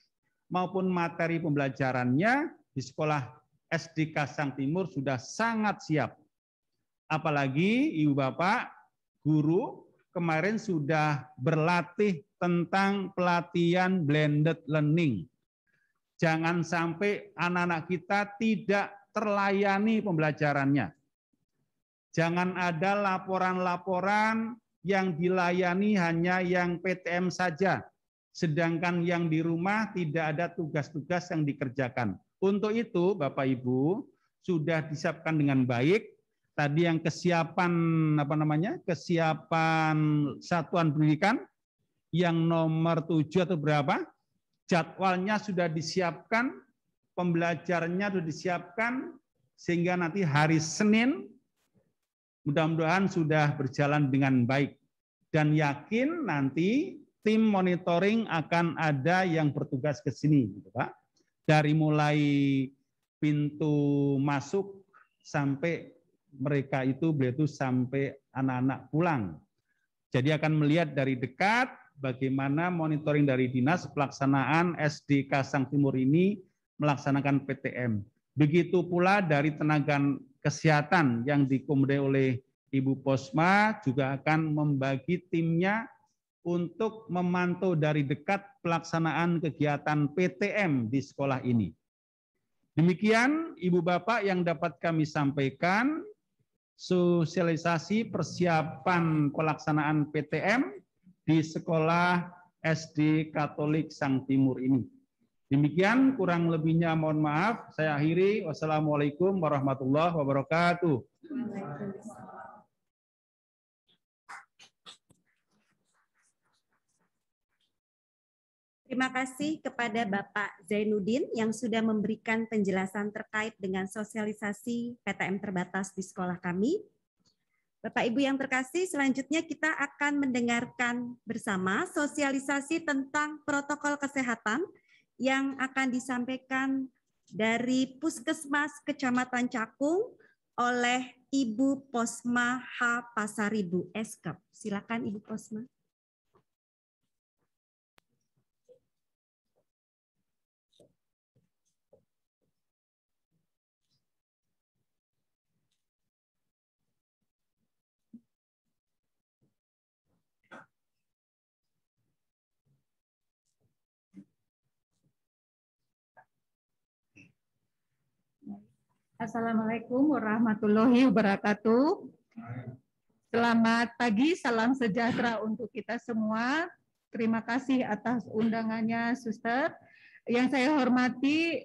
maupun materi pembelajarannya di sekolah SD Kasang Timur sudah sangat siap. Apalagi Ibu Bapak, guru kemarin sudah berlatih tentang pelatihan blended learning. Jangan sampai anak-anak kita tidak terlayani pembelajarannya. Jangan ada laporan-laporan yang dilayani hanya yang PTM saja, sedangkan yang di rumah tidak ada tugas-tugas yang dikerjakan. Untuk itu, Bapak Ibu, sudah disiapkan dengan baik. Tadi yang kesiapan kesiapan satuan pendidikan yang nomor 7 atau berapa? Jadwalnya sudah disiapkan, pembelajarannya sudah disiapkan, sehingga nanti hari Senin mudah-mudahan sudah berjalan dengan baik. Dan yakin nanti tim monitoring akan ada yang bertugas ke sini, gitu, Pak. Dari mulai pintu masuk sampai mereka itu beliau itu sampai anak-anak pulang. Jadi akan melihat dari dekat bagaimana monitoring dari Dinas pelaksanaan SD Kasang Timur ini melaksanakan PTM. Begitu pula dari tenaga kesehatan yang dikomandoi oleh Ibu Posma juga akan membagi timnya untuk memantau dari dekat pelaksanaan kegiatan PTM di sekolah ini. Demikian Ibu Bapak yang dapat kami sampaikan sosialisasi persiapan pelaksanaan PTM di sekolah SD Katolik Sang Timur ini. Demikian, kurang lebihnya mohon maaf. Saya akhiri. Wassalamualaikum warahmatullahi wabarakatuh. Terima kasih kepada Bapak Zainuddin yang sudah memberikan penjelasan terkait dengan sosialisasi PTM terbatas di sekolah kami. Bapak Ibu yang terkasih, selanjutnya kita akan mendengarkan bersama sosialisasi tentang protokol kesehatan yang akan disampaikan dari Puskesmas Kecamatan Cakung oleh Ibu Posma H. Pasaribu Eskep. Silakan Ibu Posma. Assalamualaikum warahmatullahi wabarakatuh. Selamat pagi, salam sejahtera untuk kita semua. Terima kasih atas undangannya, Suster. Yang saya hormati,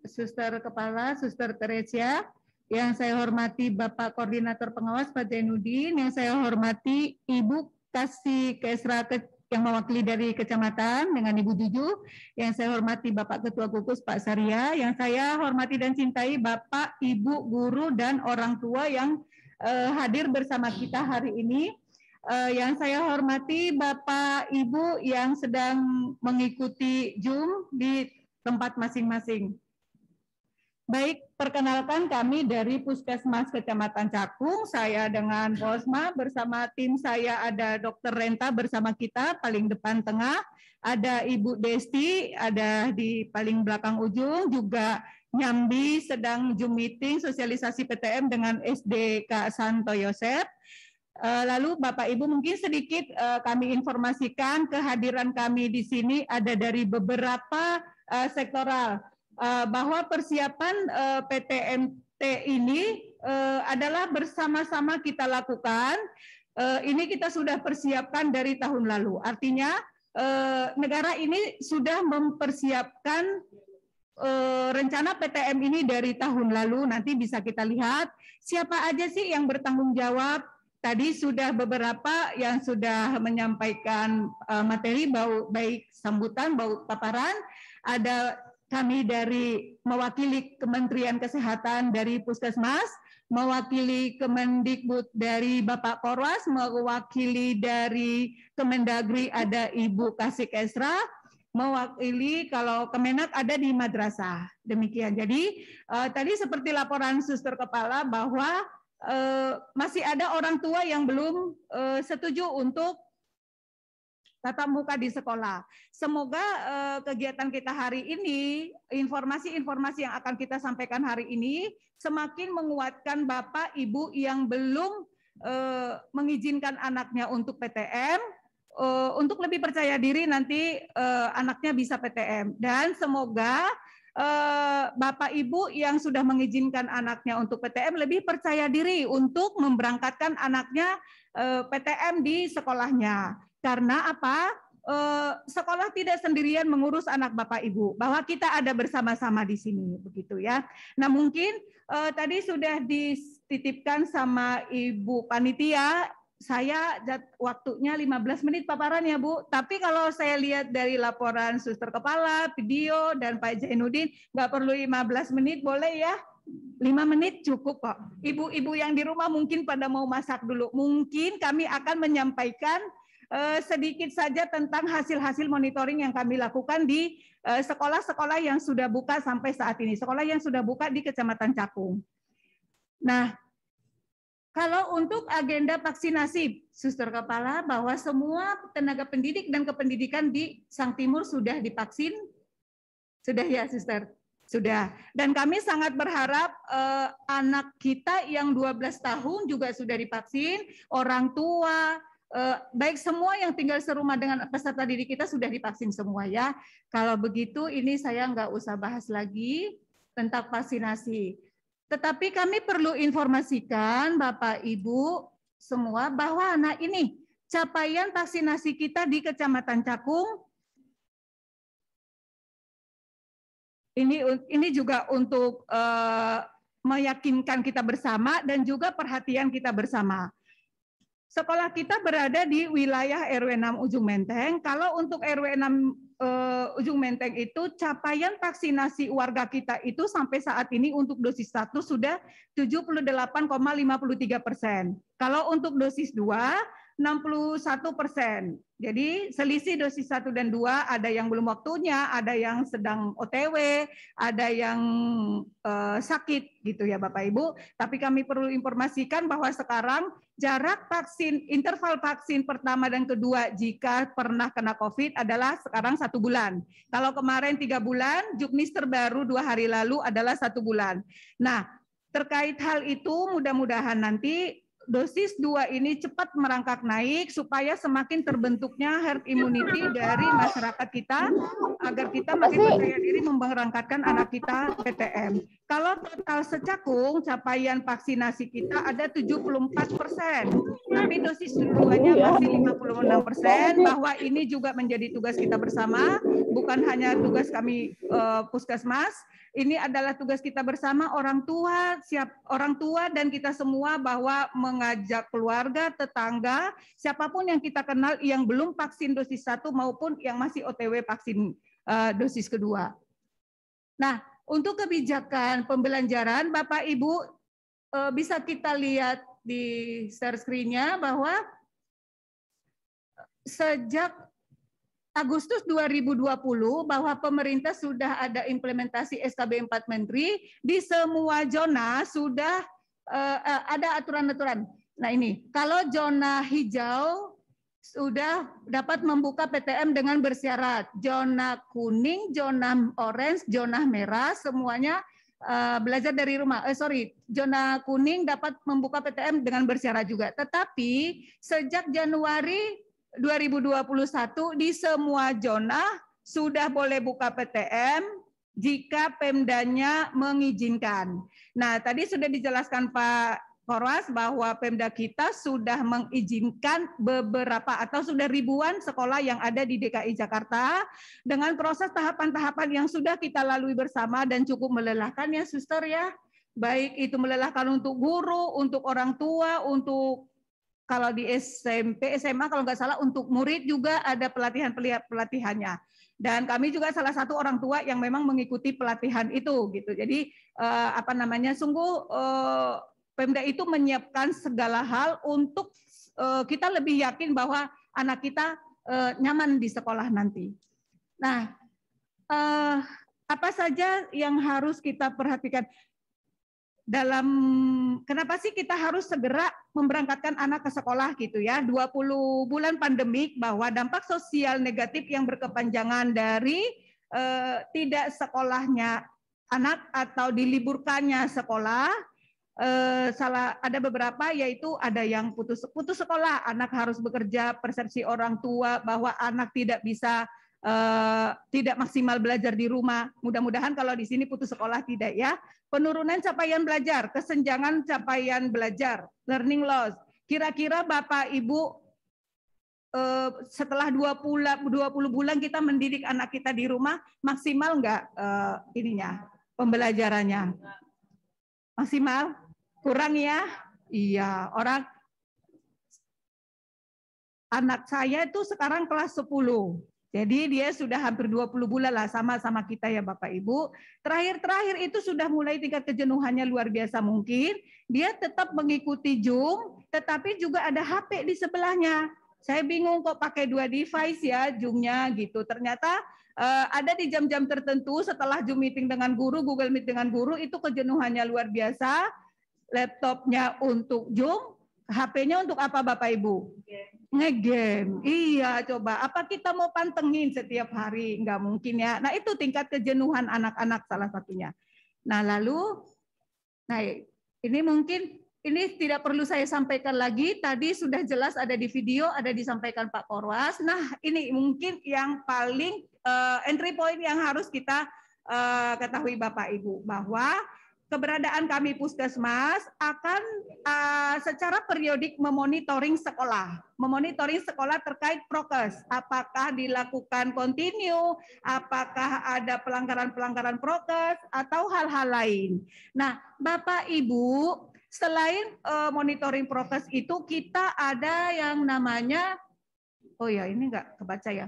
Suster Kepala, Suster Teresia. Yang saya hormati Bapak Koordinator Pengawas, Pak Zainuddin. Yang saya hormati Ibu Kasih Kesra yang mewakili dari kecamatan dengan Ibu Juju, yang saya hormati Bapak Ketua Gugus Pak Saria, yang saya hormati dan cintai Bapak, Ibu, guru, dan orang tua yang hadir bersama kita hari ini, yang saya hormati Bapak, Ibu yang sedang mengikuti Zoom di tempat masing-masing. Baik, perkenalkan kami dari Puskesmas Kecamatan Cakung. Saya dengan Posma bersama tim saya ada Dr. Renta bersama kita paling depan tengah, ada Ibu Desti ada di paling belakang ujung, juga Nyambi sedang Zoom meeting sosialisasi PTM dengan SDK Santo Yosef. Lalu Bapak Ibu mungkin sedikit kami informasikan kehadiran kami di sini ada dari beberapa sektoral. Bahwa persiapan PTMT ini adalah bersama-sama kita lakukan. Ini kita sudah persiapkan dari tahun lalu. Artinya negara ini sudah mempersiapkan rencana PTM ini dari tahun lalu. Nanti bisa kita lihat siapa aja sih yang bertanggung jawab. Tadi sudah beberapa yang sudah menyampaikan materi, baik sambutan, baik paparan. Ada kami dari mewakili Kementerian Kesehatan dari Puskesmas, mewakili Kemendikbud dari Bapak Korwas, mewakili dari Kemendagri ada Ibu Kasih Kesra, mewakili kalau Kemenak ada di madrasah. Demikian. Jadi tadi seperti laporan Suster Kepala bahwa masih ada orang tua yang belum setuju untuk tatap muka di sekolah. Semoga kegiatan kita hari ini, informasi-informasi yang akan kita sampaikan hari ini semakin menguatkan Bapak Ibu yang belum mengizinkan anaknya untuk PTM, untuk lebih percaya diri nanti anaknya bisa PTM. Dan semoga Bapak Ibu yang sudah mengizinkan anaknya untuk PTM lebih percaya diri untuk memberangkatkan anaknya PTM di sekolahnya. Karena apa? Sekolah tidak sendirian mengurus anak Bapak Ibu, bahwa kita ada bersama-sama di sini, begitu ya. Nah mungkin tadi sudah dititipkan sama Ibu Panitia, saya waktunya 15 menit paparan ya Bu, tapi kalau saya lihat dari laporan Suster Kepala, video, dan Pak Zainuddin, nggak perlu 15 menit, boleh ya? 5 menit cukup kok. Ibu-ibu yang di rumah mungkin pada mau masak dulu. Mungkin kami akan menyampaikan sedikit saja tentang hasil-hasil monitoring yang kami lakukan di sekolah-sekolah yang sudah buka sampai saat ini. Sekolah yang sudah buka di Kecamatan Cakung. Nah, kalau untuk agenda vaksinasi, Suster Kepala, bahwa semua tenaga pendidik dan kependidikan di Sang Timur sudah divaksin. Sudah ya, Suster? Sudah. Dan kami sangat berharap anak kita yang 12 tahun juga sudah divaksin, orang tua, baik semua yang tinggal serumah dengan peserta didik kita sudah divaksin semua ya. Kalau begitu ini saya nggak usah bahas lagi tentang vaksinasi. Tetapi kami perlu informasikan Bapak Ibu semua bahwa nah ini capaian vaksinasi kita di Kecamatan Cakung ini juga untuk meyakinkan kita bersama dan juga perhatian kita bersama. Sekolah kita berada di wilayah RW 6 Ujung Menteng. Kalau untuk RW 6 Ujung Menteng itu capaian vaksinasi warga kita itu sampai saat ini untuk dosis 1 sudah 78,53%. Kalau untuk dosis 2 61%. Jadi selisih dosis 1 dan 2 ada yang belum waktunya, ada yang sedang OTW, ada yang sakit gitu ya Bapak Ibu. Tapi kami perlu informasikan bahwa sekarang jarak vaksin, interval vaksin pertama dan kedua jika pernah kena COVID adalah sekarang 1 bulan. Kalau kemarin 3 bulan, juknis terbaru 2 hari lalu adalah 1 bulan. Nah, terkait hal itu mudah-mudahan nanti dosis 2 ini cepat merangkak naik supaya semakin terbentuknya herd immunity dari masyarakat kita agar kita makin percaya diri memberangkatkan anak kita PTM. Kalau total secakung capaian vaksinasi kita ada 74%, tapi dosis keduanya masih 56%, bahwa ini juga menjadi tugas kita bersama, bukan hanya tugas kami Puskesmas. Ini adalah tugas kita bersama orang tua dan kita semua bahwa mengajak keluarga, tetangga, siapapun yang kita kenal yang belum vaksin dosis 1 maupun yang masih OTW vaksin dosis kedua. Nah, untuk kebijakan pembelajaran, Bapak Ibu bisa kita lihat di share screen-nya bahwa sejak Agustus 2020 bahwa pemerintah sudah ada implementasi SKB 4 Menteri, di semua zona sudah ada aturan-aturan. Nah ini, kalau zona hijau sudah dapat membuka PTM dengan bersyarat. Zona kuning, zona orange, zona merah, semuanya belajar dari rumah. Zona kuning dapat membuka PTM dengan bersyarat juga. Tetapi sejak Januari 2021 di semua zona sudah boleh buka PTM jika Pemdanya mengizinkan. Nah, tadi sudah dijelaskan Pak Korwas bahwa Pemda kita sudah mengizinkan beberapa atau sudah ribuan sekolah yang ada di DKI Jakarta dengan proses tahapan-tahapan yang sudah kita lalui bersama dan cukup melelahkan ya Suster ya. Baik itu melelahkan untuk guru, untuk orang tua, untuk kalau di SMP, SMA kalau nggak salah untuk murid juga ada pelatihannya. Dan kami juga salah satu orang tua yang memang mengikuti pelatihan itu gitu. Jadi sungguh Pemda itu menyiapkan segala hal untuk kita lebih yakin bahwa anak kita nyaman di sekolah nanti. Nah, apa saja yang harus kita perhatikan dalam kenapa sih kita harus segera memberangkatkan anak ke sekolah gitu ya? 20 bulan pandemik bahwa dampak sosial negatif yang berkepanjangan dari tidak sekolahnya anak atau diliburkannya sekolah, ada beberapa, yaitu ada yang putus sekolah, anak harus bekerja, persepsi orang tua bahwa anak tidak bisa tidak maksimal belajar di rumah. Mudah-mudahan kalau di sini putus sekolah tidak ya. Penurunan capaian belajar, kesenjangan capaian belajar, learning loss. Kira-kira Bapak Ibu setelah 20 bulan kita mendidik anak kita di rumah, maksimal enggak ininya pembelajarannya? Maksimal? Kurang ya? Iya, anak saya itu sekarang kelas 10. Jadi dia sudah hampir 20 bulan lah sama-sama kita ya Bapak Ibu. Terakhir itu sudah mulai tingkat kejenuhannya luar biasa mungkin. Dia tetap mengikuti Zoom, tetapi juga ada HP di sebelahnya. Saya bingung kok pakai 2 device ya Zoom-nya gitu. Ternyata ada di jam-jam tertentu setelah Zoom meeting dengan guru, Google Meet dengan guru, itu kejenuhannya luar biasa. Laptopnya untuk Zoom, HP-nya untuk apa Bapak Ibu? Ngegame. Iya, coba. Apa kita mau pantengin setiap hari? Enggak mungkin ya. Nah, itu tingkat kejenuhan anak-anak salah satunya. Nah, ini mungkin ini tidak perlu saya sampaikan lagi. Tadi sudah jelas ada di video, ada disampaikan Pak Korwas. Nah, ini mungkin yang paling entry point yang harus kita ketahui Bapak Ibu, bahwa keberadaan kami Puskesmas akan secara periodik memonitoring sekolah terkait prokes, apakah dilakukan kontinu, apakah ada pelanggaran prokes atau hal-hal lain. Nah, Bapak Ibu, selain monitoring prokes itu kita ada yang namanya, oh ya ini enggak kebaca ya,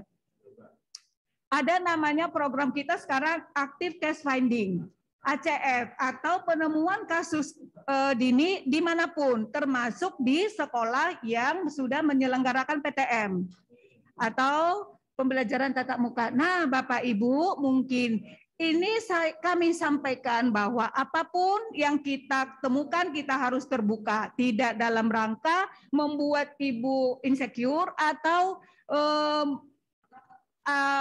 ada namanya program kita sekarang Active Case Finding. ACF atau penemuan kasus dini dimanapun, termasuk di sekolah yang sudah menyelenggarakan PTM atau pembelajaran tatap muka. Nah, Bapak Ibu, mungkin ini kami sampaikan bahwa apapun yang kita temukan kita harus terbuka, tidak dalam rangka membuat Ibu insecure atau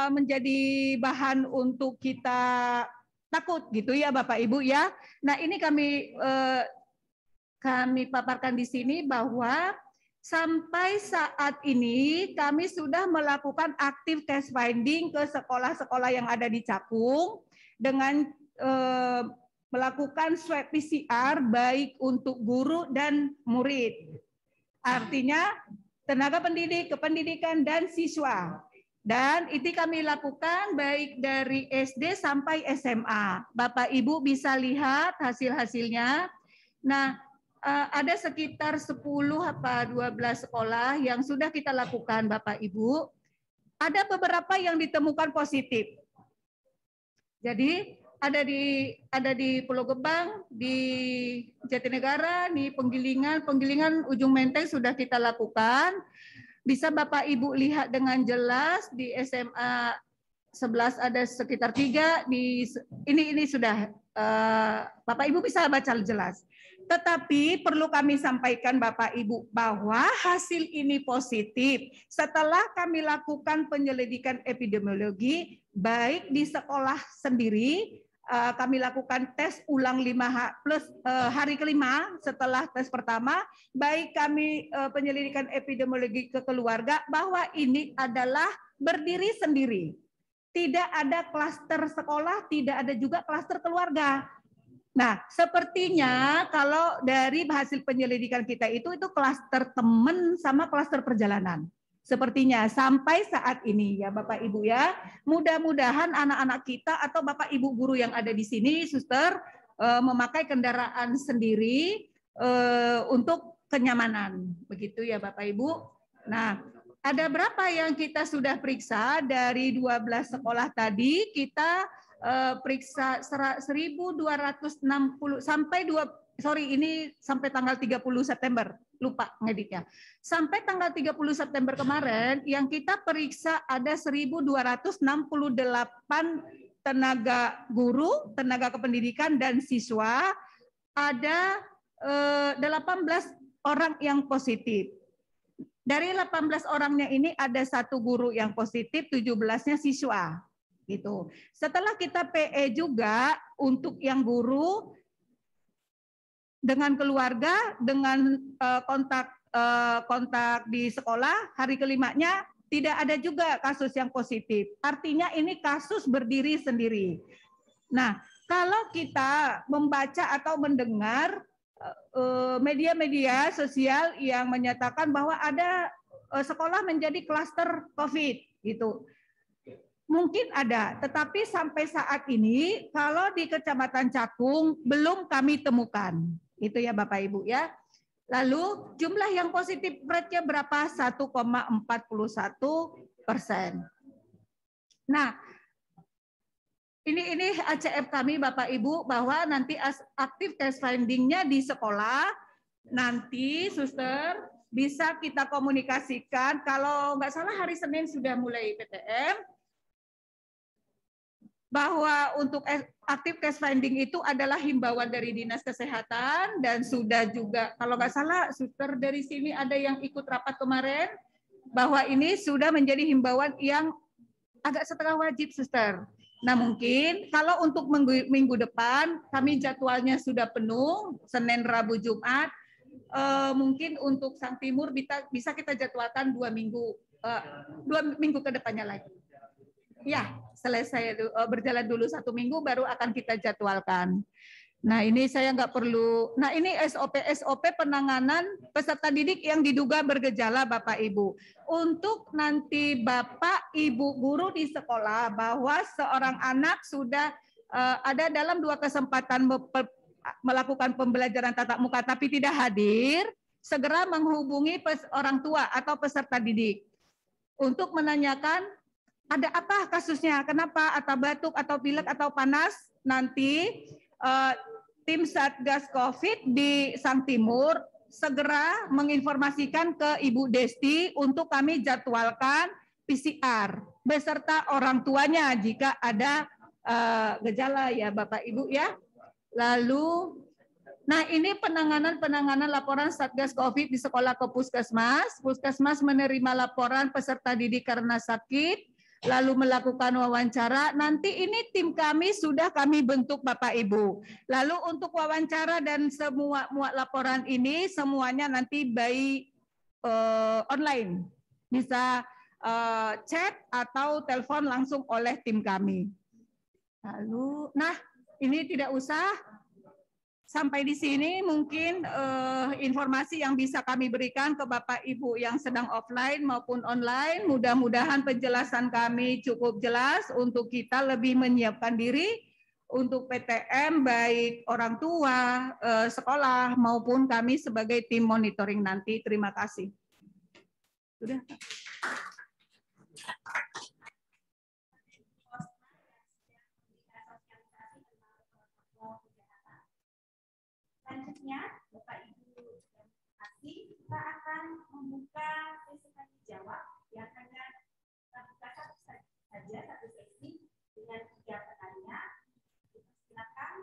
menjadi bahan untuk kita takut gitu ya Bapak Ibu ya. Nah, ini kami paparkan di sini bahwa sampai saat ini kami sudah melakukan active case finding ke sekolah-sekolah yang ada di Cakung dengan melakukan swab PCR baik untuk guru dan murid. Artinya tenaga pendidik, kependidikan dan siswa. Dan itu kami lakukan baik dari SD sampai SMA. Bapak Ibu bisa lihat hasil-hasilnya. Nah, ada sekitar 10 apa 12 sekolah yang sudah kita lakukan Bapak Ibu. Ada beberapa yang ditemukan positif. Jadi ada di Pulau Gebang, di Jatinegara, di Penggilingan Ujung Menteng sudah kita lakukan. Bisa Bapak Ibu lihat dengan jelas di SMA 11 ada sekitar 3, ini sudah Bapak Ibu bisa baca jelas. Tetapi perlu kami sampaikan Bapak Ibu bahwa hasil ini positif setelah kami lakukan penyelidikan epidemiologi baik di sekolah sendiri. Kami lakukan tes ulang 5 plus hari kelima setelah tes pertama, baik kami penyelidikan epidemiologi ke keluarga bahwa ini adalah berdiri sendiri. Tidak ada klaster sekolah, tidak ada juga klaster keluarga. Nah, sepertinya kalau dari hasil penyelidikan kita itu klaster teman sama klaster perjalanan. Sepertinya sampai saat ini ya Bapak Ibu ya, mudah-mudahan anak-anak kita atau Bapak Ibu guru yang ada di sini, suster, memakai kendaraan sendiri untuk kenyamanan. Begitu ya Bapak Ibu. Nah, ada berapa yang kita sudah periksa dari 12 sekolah tadi, kita periksa 1.260 sampai sampai tanggal 30 September, lupa ngeditnya. Sampai tanggal 30 September kemarin yang kita periksa ada 1.268 tenaga guru, tenaga kependidikan dan siswa, ada 18 orang yang positif. Dari 18 orangnya ini ada 1 guru yang positif, 17-nya siswa. Gitu. Setelah kita PE juga untuk yang guru dengan keluarga, dengan kontak di sekolah, hari kelimanya tidak ada juga kasus yang positif. Artinya ini kasus berdiri sendiri. Nah, kalau kita membaca atau mendengar media-media sosial yang menyatakan bahwa ada sekolah menjadi klaster COVID, gitu. Mungkin ada, tetapi sampai saat ini kalau di Kecamatan Cakung belum kami temukan. Itu ya Bapak Ibu ya. Lalu jumlah yang positif rate-nya berapa? 1,41%. Nah, ini ACF kami Bapak Ibu bahwa nanti aktif case finding-nya di sekolah, nanti suster bisa kita komunikasikan, kalau nggak salah hari Senin sudah mulai PTM, bahwa untuk aktif case finding itu adalah himbauan dari Dinas Kesehatan dan sudah juga, kalau nggak salah, suster dari sini ada yang ikut rapat kemarin, bahwa ini sudah menjadi himbauan yang agak setengah wajib, suster. Nah mungkin kalau untuk minggu depan, kami jadwalnya sudah penuh, Senin, Rabu, Jumat, mungkin untuk Sang Timur bisa kita jadwalkan 2 minggu ke depannya lagi. Ya, selesai berjalan dulu 1 minggu baru akan kita jadwalkan. Nah ini saya nggak perlu. Nah ini SOP penanganan peserta didik yang diduga bergejala Bapak Ibu. Untuk nanti Bapak Ibu guru di sekolah bahwa seorang anak sudah ada dalam 2 kesempatan melakukan pembelajaran tatap muka tapi tidak hadir, segera menghubungi orang tua atau peserta didik untuk menanyakan ada apa kasusnya, kenapa, atau batuk, atau pilek, atau panas. Nanti tim Satgas COVID di Sang Timur segera menginformasikan ke Ibu Desti untuk kami jadwalkan PCR beserta orang tuanya jika ada gejala ya Bapak Ibu ya. Lalu, nah ini penanganan laporan Satgas COVID di sekolah ke Puskesmas. Puskesmas menerima laporan peserta didik karena sakit, lalu melakukan wawancara. Nanti ini tim kami sudah kami bentuk Bapak Ibu. Lalu untuk wawancara dan semua laporan ini semuanya nanti by online. Bisa chat atau telepon langsung oleh tim kami. Lalu, nah ini tidak usah. Sampai di sini mungkin informasi yang bisa kami berikan ke Bapak Ibu yang sedang offline maupun online. Mudah-mudahan penjelasan kami cukup jelas untuk kita lebih menyiapkan diri untuk PTM baik orang tua, sekolah maupun kami sebagai tim monitoring nanti. Terima kasih. Sudah. Selanjutnya, Bapak Ibu terima kasih. Kita akan membuka sesi tanya jawab yang akan kita buka satu sesi dengan 3 penanya. Silakan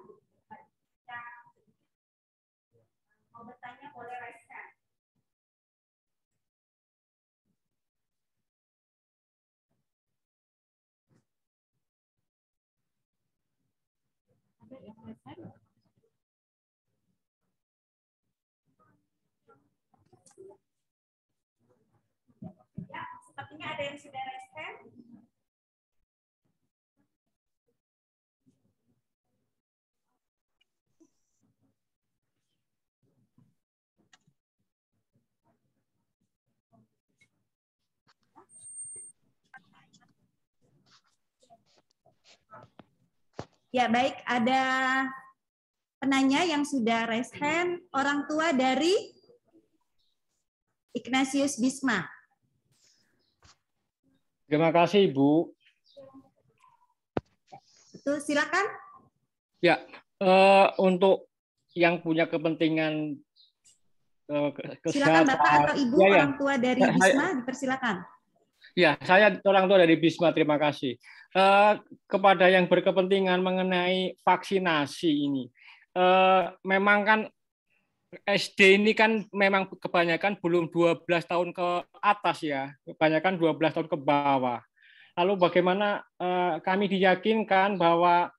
yang mau bertanya boleh raise hand. Ada yang raise hand? Ya, sepertinya ada yang sudah raise hand. Ya, baik, ada penanya yang sudah raise hand, orang tua dari Ignatius Bisma. Terima kasih, Ibu. Betul, silakan. Ya, untuk yang punya kepentingan silakan kesehatan. Bapak atau Ibu orang tua dari Bisma, dipersilakan. Ya, saya orang tua dari Bisma, terima kasih. Kepada yang berkepentingan mengenai vaksinasi ini, memang kan SD ini kan memang kebanyakan belum 12 tahun ke atas ya, kebanyakan 12 tahun ke bawah. Lalu bagaimana kami diyakinkan bahwa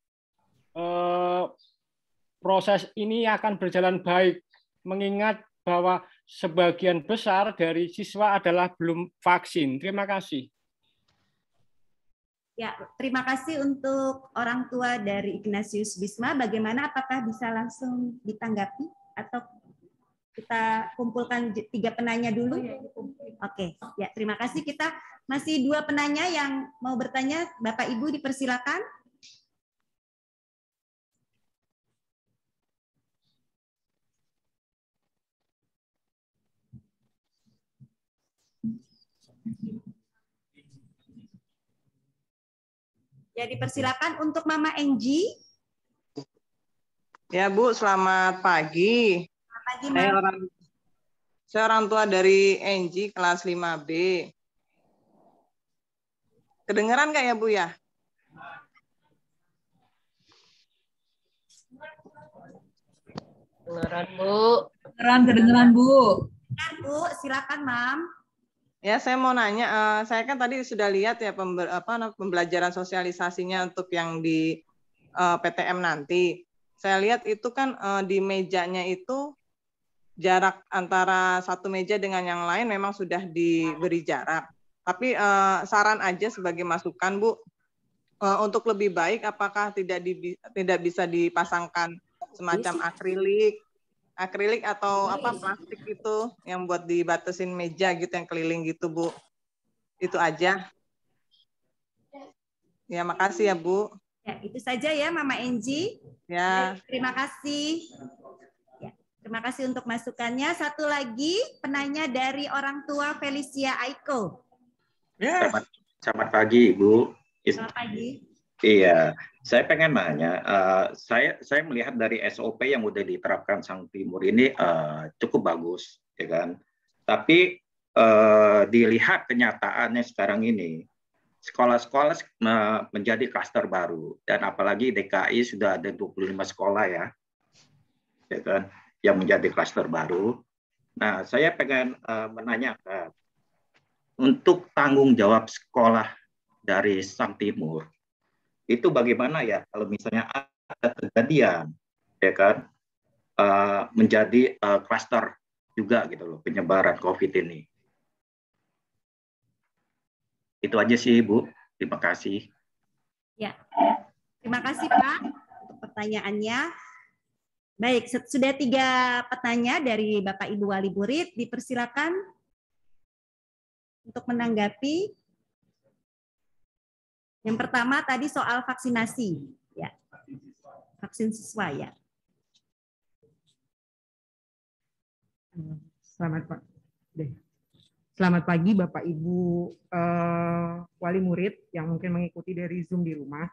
proses ini akan berjalan baik, mengingat bahwa sebagian besar dari siswa adalah belum vaksin. Terima kasih. Ya, terima kasih untuk orang tua dari Ignatius Bisma. Bagaimana, apakah bisa langsung ditanggapi atau kita kumpulkan 3 penanya dulu? Oke, ya terima kasih. Kita masih 2 penanya yang mau bertanya. Bapak Ibu dipersilakan. Ya, dipersilakan untuk Mama Engji. Ya Bu, selamat pagi. Selamat pagi, Ma. Saya orang tua dari Engji kelas 5B. Kedengeran nggak ya Bu ya? Kedengeran Bu. Kedengeran Bu. Bu, silakan Mam. Ya, saya mau nanya, saya kan tadi sudah lihat ya pembelajaran sosialisasinya untuk yang di PTM nanti. Saya lihat itu kan di mejanya itu jarak antara satu meja dengan yang lain memang sudah diberi jarak. Tapi saran aja sebagai masukan Bu, untuk lebih baik apakah tidak bisa dipasangkan semacam akrilik atau apa plastik itu yang buat dibatasin meja gitu yang keliling gitu Bu. Itu aja. Ya, makasih ya Bu. Ya, itu saja ya Mama Engji. Ya. Terima kasih. Ya, terima kasih untuk masukannya. Satu lagi penanya dari orang tua Felicia Aiko. Ya. Selamat pagi Ibu. Selamat pagi. Iya, saya pengen nanya, saya melihat dari SOP yang udah diterapkan Sang Timur ini cukup bagus, ya kan? Tapi dilihat kenyataannya sekarang ini, sekolah-sekolah menjadi klaster baru, dan apalagi DKI sudah ada 25 sekolah ya kan, yang menjadi klaster baru. Nah, saya pengen menanyakan, untuk tanggung jawab sekolah dari Sang Timur, itu bagaimana ya kalau misalnya ada kejadian ya kan menjadi klaster juga gitu loh penyebaran COVID ini. Itu aja sih Bu, terima kasih. Ya, terima kasih Pak untuk pertanyaannya. Baik, sudah 3 pertanyaan dari Bapak Ibu Wali Murid, dipersilakan untuk menanggapi. Yang pertama tadi soal vaksinasi, ya, vaksin siswa ya. Selamat pagi Bapak Ibu wali murid yang mungkin mengikuti dari Zoom di rumah.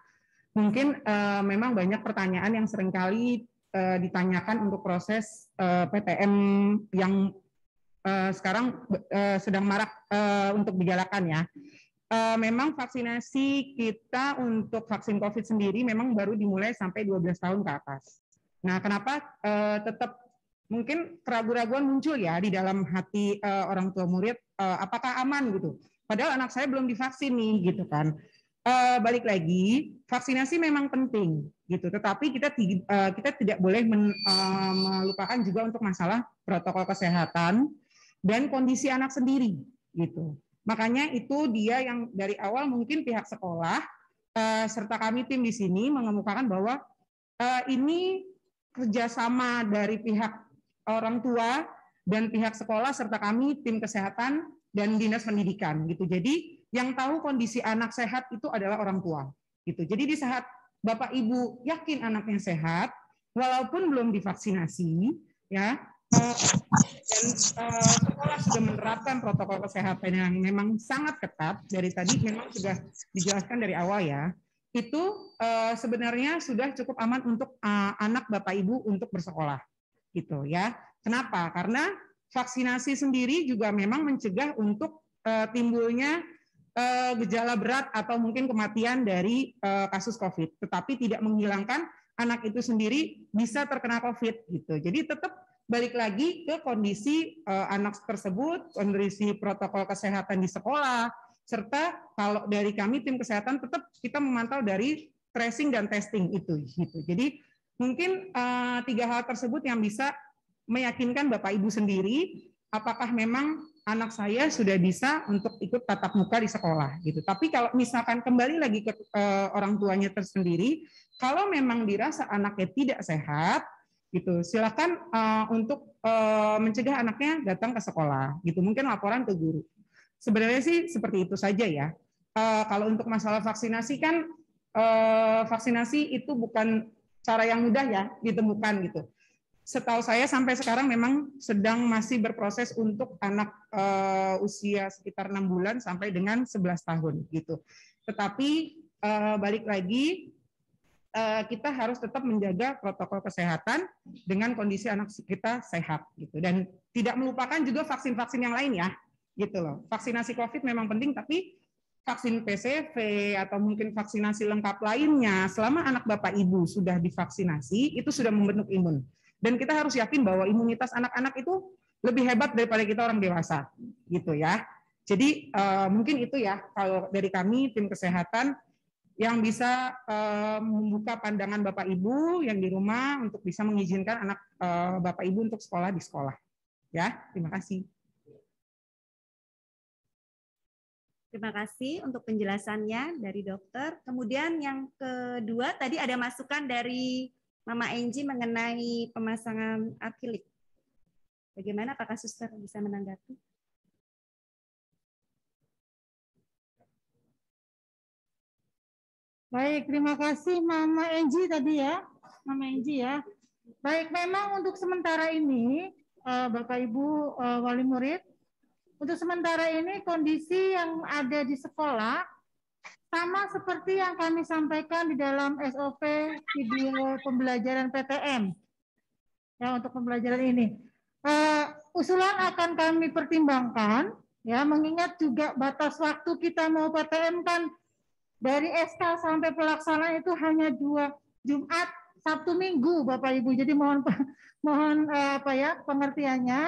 Mungkin memang banyak pertanyaan yang seringkali ditanyakan untuk proses PTM yang sekarang sedang marak untuk digalakan ya. Memang vaksinasi kita untuk vaksin COVID sendiri memang baru dimulai sampai 12 tahun ke atas. Nah, kenapa tetap mungkin keraguan-keraguan muncul ya di dalam hati orang tua murid, apakah aman gitu. Padahal anak saya belum divaksin nih gitu kan. Balik lagi, vaksinasi memang penting gitu, tetapi kita tidak boleh melupakan juga untuk masalah protokol kesehatan dan kondisi anak sendiri gitu. Makanya itu dia yang dari awal mungkin pihak sekolah serta kami tim di sini mengemukakan bahwa ini kerjasama dari pihak orang tua dan pihak sekolah serta kami tim kesehatan dan dinas pendidikan gitu. Jadi yang tahu kondisi anak sehat itu adalah orang tua gitu. Jadi di saat Bapak Ibu yakin anaknya sehat walaupun belum divaksinasi ya. Dan sekolah sudah menerapkan protokol kesehatan yang memang sangat ketat dari tadi memang sudah dijelaskan dari awal ya. itu sebenarnya sudah cukup aman untuk anak Bapak Ibu untuk bersekolah gitu ya. Kenapa? Karena vaksinasi sendiri juga memang mencegah untuk timbulnya gejala berat atau mungkin kematian dari kasus COVID, tetapi tidak menghilangkan anak itu sendiri bisa terkena COVID gitu. Jadi tetap balik lagi ke kondisi anak tersebut, kondisi protokol kesehatan di sekolah, serta kalau dari kami tim kesehatan tetap kita memantau dari tracing dan testing itu gitu. Jadi mungkin 3 hal tersebut yang bisa meyakinkan Bapak Ibu sendiri apakah memang anak saya sudah bisa untuk ikut tatap muka di sekolah gitu. Tapi kalau misalkan kembali lagi ke orang tuanya tersendiri, kalau memang dirasa anaknya tidak sehat gitu, silakan untuk mencegah anaknya datang ke sekolah gitu. Mungkin laporan ke guru. Sebenarnya sih seperti itu saja ya. Kalau untuk masalah vaksinasi kan vaksinasi itu bukan cara yang mudah ya ditemukan gitu. Setahu saya sampai sekarang memang sedang masih berproses untuk anak usia sekitar 6 bulan sampai dengan 11 tahun gitu. Tetapi balik lagi kita harus tetap menjaga protokol kesehatan dengan kondisi anak kita sehat gitu, dan tidak melupakan juga vaksin-vaksin yang lain ya gitu loh. Vaksinasi COVID memang penting, tapi vaksin PCV atau mungkin vaksinasi lengkap lainnya selama anak Bapak Ibu sudah divaksinasi itu sudah membentuk imun. Dan kita harus yakin bahwa imunitas anak-anak itu lebih hebat daripada kita orang dewasa, gitu ya. Jadi mungkin itu ya kalau dari kami tim kesehatan yang bisa membuka pandangan Bapak Ibu yang di rumah untuk bisa mengizinkan anak Bapak Ibu untuk sekolah di sekolah. Ya, terima kasih. Terima kasih untuk penjelasannya dari dokter. Kemudian yang kedua tadi ada masukan dari Mama Enji mengenai pemasangan akrilik. Bagaimana apakah suster bisa menanggapi? Baik, terima kasih Mama Enji tadi ya. Mama Enji ya. Baik, memang untuk sementara ini Bapak Ibu wali murid, untuk sementara ini kondisi yang ada di sekolah sama seperti yang kami sampaikan di dalam SOP video pembelajaran PTM. Ya, untuk pembelajaran ini. Usulan akan kami pertimbangkan, ya, mengingat juga batas waktu kita mau PTM kan dari SK sampai pelaksanaan itu hanya 2 Jumat, Sabtu, Minggu, Bapak Ibu. Jadi mohon pengertiannya.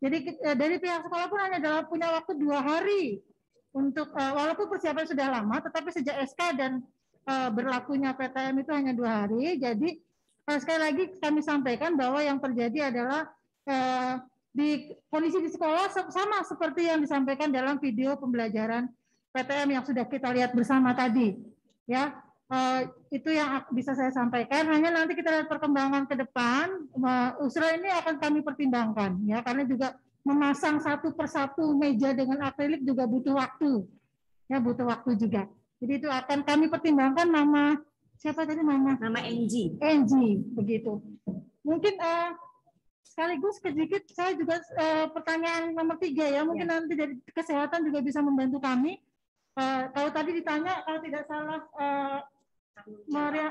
Jadi dari pihak sekolah pun hanya punya waktu 2 hari untuk walaupun persiapan sudah lama, tetapi sejak SK dan berlakunya PTM itu hanya 2 hari. Jadi sekali lagi kami sampaikan bahwa yang terjadi adalah di kondisi di sekolah sama seperti yang disampaikan dalam video pembelajaran PTM yang sudah kita lihat bersama tadi. Ya, itu yang bisa saya sampaikan. Hanya nanti kita lihat perkembangan ke depan. Usulan ini akan kami pertimbangkan, ya, karena juga memasang satu persatu meja dengan akrilik juga butuh waktu, ya, butuh waktu juga. Jadi itu akan kami pertimbangkan. Mama siapa tadi Mama? Mama Enji. Enji, begitu. Mungkin sekaligus sedikit saya juga pertanyaan nomor 3 ya, mungkin nanti dari kesehatan juga bisa membantu kami. Kalau tadi ditanya, kalau tidak salah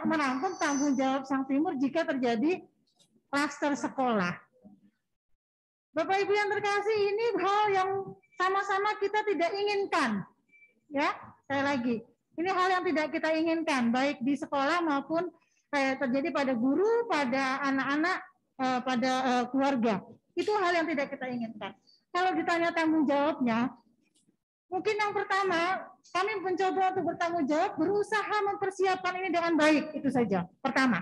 merangkum tanggung jawab Sang Timur jika terjadi klaster sekolah. Bapak Ibu yang terkasih, ini hal yang sama-sama kita tidak inginkan. Ya, sekali lagi, ini hal yang tidak kita inginkan, baik di sekolah maupun terjadi pada guru, pada anak-anak, pada keluarga. Itu hal yang tidak kita inginkan. Kalau ditanya tanggung jawabnya, mungkin yang pertama, kami mencoba untuk bertanggung jawab, berusaha mempersiapkan ini dengan baik, itu saja. Pertama.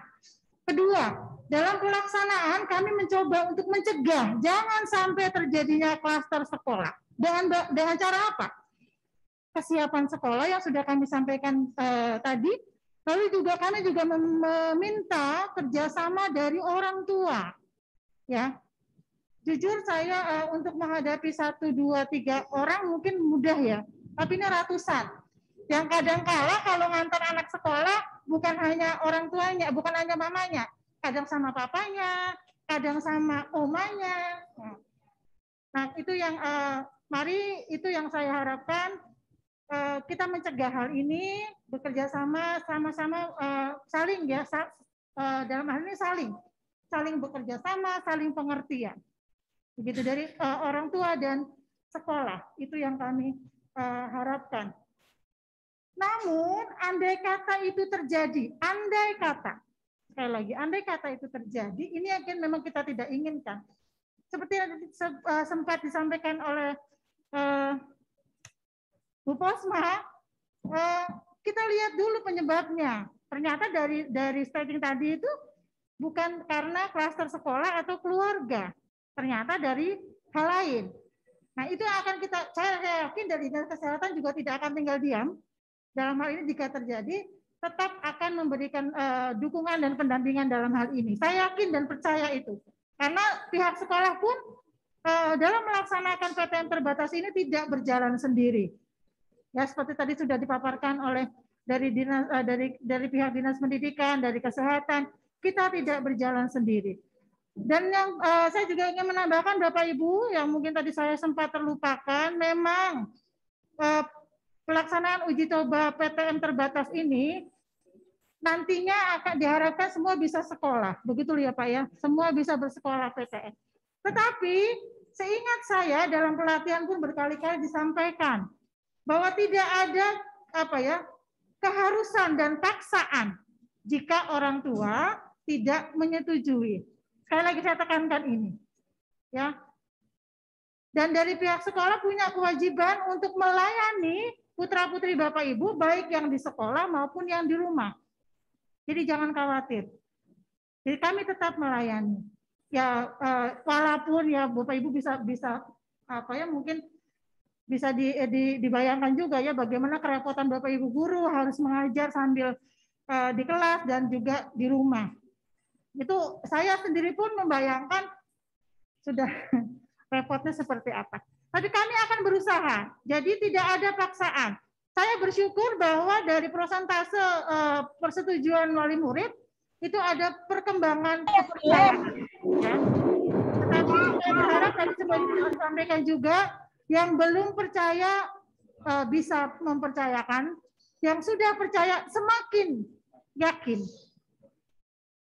Kedua, dalam pelaksanaan kami mencoba untuk mencegah jangan sampai terjadinya klaster sekolah. Dengan cara apa? Kesiapan sekolah yang sudah kami sampaikan tadi, lalu juga kami juga meminta kerjasama dari orang tua. Ya, jujur saya untuk menghadapi 1, 2, 3 orang mungkin mudah ya, tapi ini ratusan. Yang kadang-kala kalau ngantar anak sekolah bukan hanya orang tuanya, bukan hanya mamanya, kadang sama papanya, kadang sama omanya. Nah, itu yang mari itu yang saya harapkan kita mencegah hal ini, bekerja sama, sama-sama saling ya, dalam hal ini saling bekerja sama, saling pengertian. Begitu dari orang tua dan sekolah, itu yang kami harapkan. Namun, andai kata itu terjadi, andai kata, sekali lagi, andai kata itu terjadi, ini yang memang kita tidak inginkan. Seperti yang sempat disampaikan oleh Bu Posma, kita lihat dulu penyebabnya. Ternyata dari staging tadi itu bukan karena klaster sekolah atau keluarga, ternyata dari hal lain. Nah, itu akan saya yakin dari Dinas Kesehatan juga tidak akan tinggal diam. Dalam hal ini jika terjadi, tetap akan memberikan dukungan dan pendampingan dalam hal ini. Saya yakin dan percaya itu. Karena pihak sekolah pun dalam melaksanakan PTM terbatas ini tidak berjalan sendiri. Ya, seperti tadi sudah dipaparkan oleh dari pihak Dinas Pendidikan, dari Kesehatan, kita tidak berjalan sendiri. Dan yang saya juga ingin menambahkan Bapak Ibu, yang mungkin tadi saya sempat terlupakan, memang pelaksanaan uji coba PTM terbatas ini nantinya akan diharapkan semua bisa sekolah. Begitu ya Pak ya, semua bisa bersekolah PTM. Tetapi seingat saya dalam pelatihan pun berkali-kali disampaikan bahwa tidak ada keharusan dan paksaan jika orang tua tidak menyetujui. Sekali lagi saya tekankan ini, ya. Dan dari pihak sekolah punya kewajiban untuk melayani putra-putri Bapak Ibu baik yang di sekolah maupun yang di rumah. Jadi jangan khawatir. Jadi kami tetap melayani. Ya walaupun ya Bapak Ibu bisa mungkin bisa dibayangkan juga ya bagaimana kerepotan Bapak Ibu guru harus mengajar sambil di kelas dan juga di rumah. Itu saya sendiri pun membayangkan sudah repotnya seperti apa. Tapi kami akan berusaha. Jadi tidak ada paksaan. Saya bersyukur bahwa dari persentase persetujuan wali murid itu ada perkembangan kepercayaan. Ya. Tetapi saya berharap tadi seperti disampaikan juga, yang belum percaya bisa mempercayakan, yang sudah percaya semakin yakin.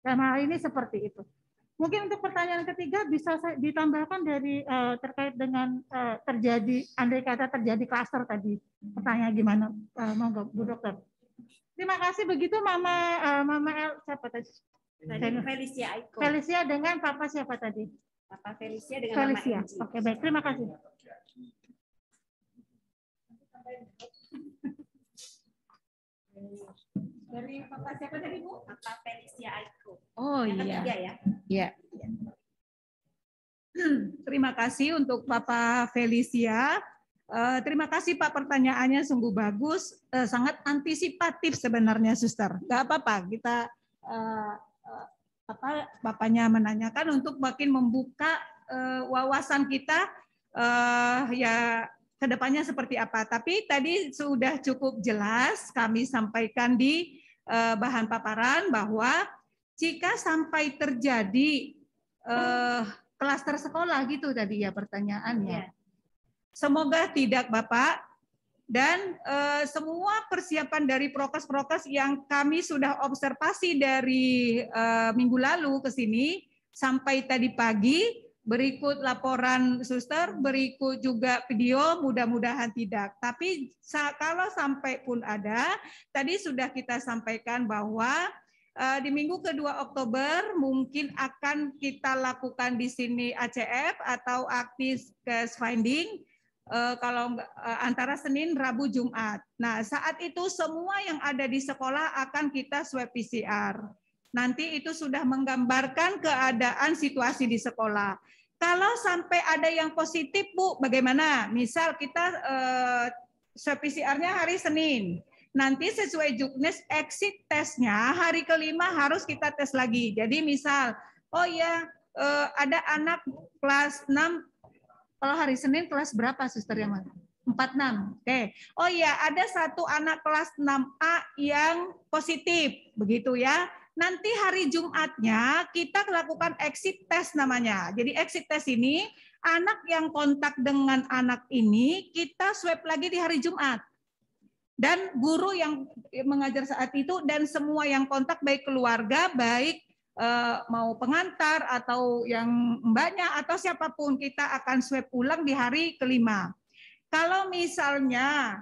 Dan hal ini seperti itu. Mungkin untuk pertanyaan ketiga bisa ditambahkan dari terkait dengan andai kata terjadi klaster tadi. Pertanyaan gimana? Monggo Bu Dokter. Terima kasih. Begitu Mama siapa tadi? Felicia Aiko. Felicia dengan Papa siapa tadi? Papa Felicia dengan Felicia. Mama Enji. Oke, baik. Terima kasih. Dari Papa siapa tadi Bu? Papa Felicia Aiko. Oh yang iya. Ketiga, ya. Iya. Terima kasih untuk Papa Felicia. Terima kasih Pak, pertanyaannya sungguh bagus, sangat antisipatif sebenarnya, Suster. Gak apa-apa, kita Bapaknya menanyakan untuk makin membuka wawasan kita ya kedepannya seperti apa. Tapi tadi sudah cukup jelas kami sampaikan di bahan paparan bahwa jika sampai terjadi klaster sekolah gitu tadi ya pertanyaannya. Semoga tidak Bapak, dan semua persiapan dari prokes-prokes yang kami sudah observasi dari minggu lalu ke sini sampai tadi pagi, berikut laporan Suster, berikut juga video, mudah-mudahan tidak. Tapi kalau sampai pun ada, tadi sudah kita sampaikan bahwa di minggu kedua Oktober mungkin akan kita lakukan di sini ACF atau Active Case Finding. Kalau antara Senin, Rabu, Jumat. Nah, saat itu semua yang ada di sekolah akan kita swab PCR. Nanti itu sudah menggambarkan keadaan situasi di sekolah. Kalau sampai ada yang positif, Bu, bagaimana? Misal kita swab PCR-nya hari Senin. Nanti sesuai juknis exit testnya hari kelima harus kita tes lagi. Jadi misal, oh ya ada anak kelas 6, kalau hari Senin kelas berapa Suster yang mana? 46. Oke. Oh iya, ada satu anak kelas 6A yang positif, begitu ya. Nanti hari Jumatnya kita lakukan exit test namanya. Jadi exit test ini anak yang kontak dengan anak ini kita swab lagi di hari Jumat. dan guru yang mengajar saat itu, dan semua yang kontak, baik keluarga, baik mau pengantar atau yang mbaknya atau siapapun, kita akan swab ulang di hari kelima. Kalau misalnya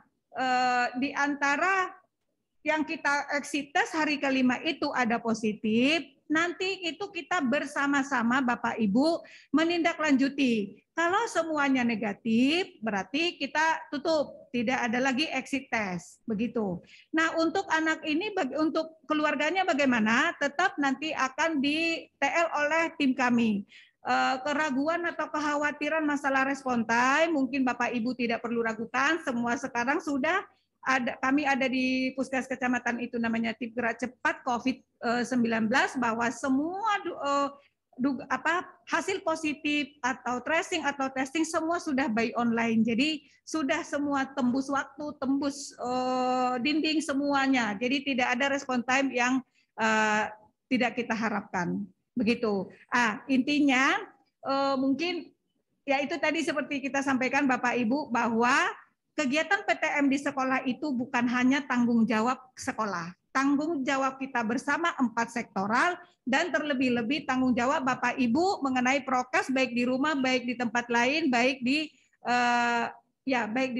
di antara yang kita exit test hari kelima itu ada positif, nanti itu kita bersama-sama Bapak Ibu menindaklanjuti. Kalau semuanya negatif, berarti kita tutup, tidak ada lagi exit test, begitu. Nah, untuk anak ini, untuk keluarganya bagaimana? Tetap nanti akan di TL oleh tim kami. Keraguan atau kekhawatiran masalah respon time, mungkin Bapak Ibu tidak perlu ragukan, semua sekarang sudah ada, kami ada di Puskes Kecamatan itu namanya tim gerak cepat COVID-19, bahwa semua hasil positif atau tracing atau testing semua sudah by online. Jadi sudah semua tembus waktu, tembus dinding semuanya. Jadi tidak ada respon time yang tidak kita harapkan. Begitu. Intinya mungkin ya itu tadi seperti kita sampaikan Bapak Ibu, bahwa kegiatan PTM di sekolah itu bukan hanya tanggung jawab sekolah. Tanggung jawab kita bersama 4 sektoral, dan terlebih-lebih tanggung jawab Bapak Ibu mengenai prokes, baik di rumah, baik di tempat lain, baik di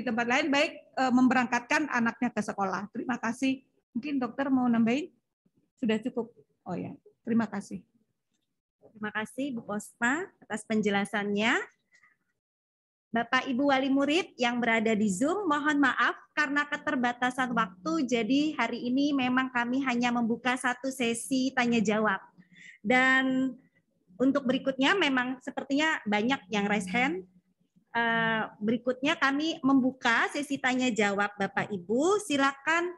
tempat lain, baik memberangkatkan anaknya ke sekolah. Terima kasih. Mungkin dokter mau nambahin? Sudah cukup. Oh ya, terima kasih. Terima kasih Bu Posma atas penjelasannya. Bapak Ibu wali murid yang berada di Zoom, mohon maaf karena keterbatasan waktu, jadi hari ini memang kami hanya membuka 1 sesi tanya jawab. Dan untuk berikutnya memang sepertinya banyak yang raise hand. Berikutnya kami membuka sesi tanya jawab Bapak Ibu. Silakan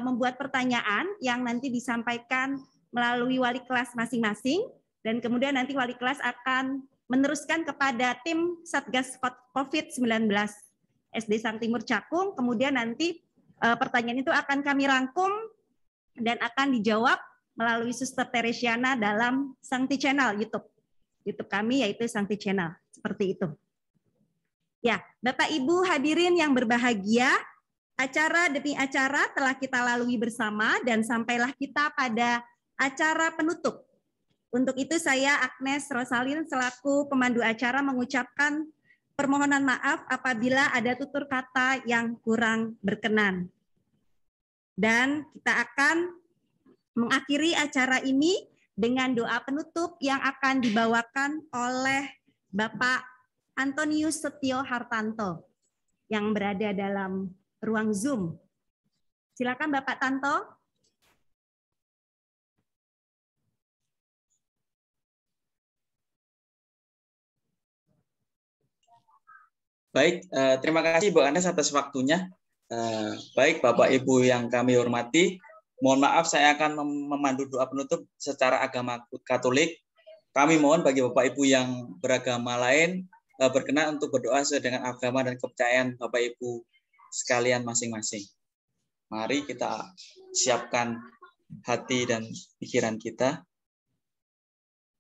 membuat pertanyaan yang nanti disampaikan melalui wali kelas masing-masing, dan kemudian nanti wali kelas akan meneruskan kepada tim Satgas COVID-19 SD Sang Timur Cakung. Kemudian nanti pertanyaan itu akan kami rangkum dan akan dijawab melalui Suster Teresiana dalam Sangti Channel YouTube kami, yaitu Sangti Channel. Seperti itu. Ya, Bapak Ibu hadirin yang berbahagia, acara demi acara telah kita lalui bersama dan sampailah kita pada acara penutup. Untuk itu saya Agnes Rosalin selaku pemandu acara mengucapkan permohonan maaf apabila ada tutur kata yang kurang berkenan. Dan kita akan mengakhiri acara ini dengan doa penutup yang akan dibawakan oleh Bapak Antonius Setio Hartanto yang berada dalam ruang Zoom. Silakan Bapak Tanto. Baik, terima kasih Bu Agnes atas waktunya. Baik Bapak Ibu yang kami hormati, mohon maaf saya akan memandu doa penutup secara agama Katolik. Kami mohon bagi Bapak Ibu yang beragama lain berkenan untuk berdoa sesuai dengan agama dan kepercayaan Bapak Ibu sekalian masing-masing. Mari kita siapkan hati dan pikiran kita.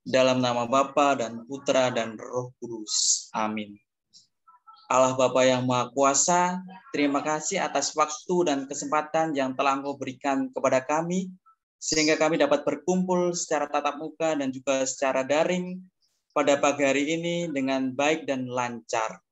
Dalam nama Bapa dan Putra dan Roh Kudus. Amin. Allah Bapa yang Maha Kuasa, terima kasih atas waktu dan kesempatan yang telah Engkau berikan kepada kami, sehingga kami dapat berkumpul secara tatap muka dan juga secara daring pada pagi hari ini dengan baik dan lancar.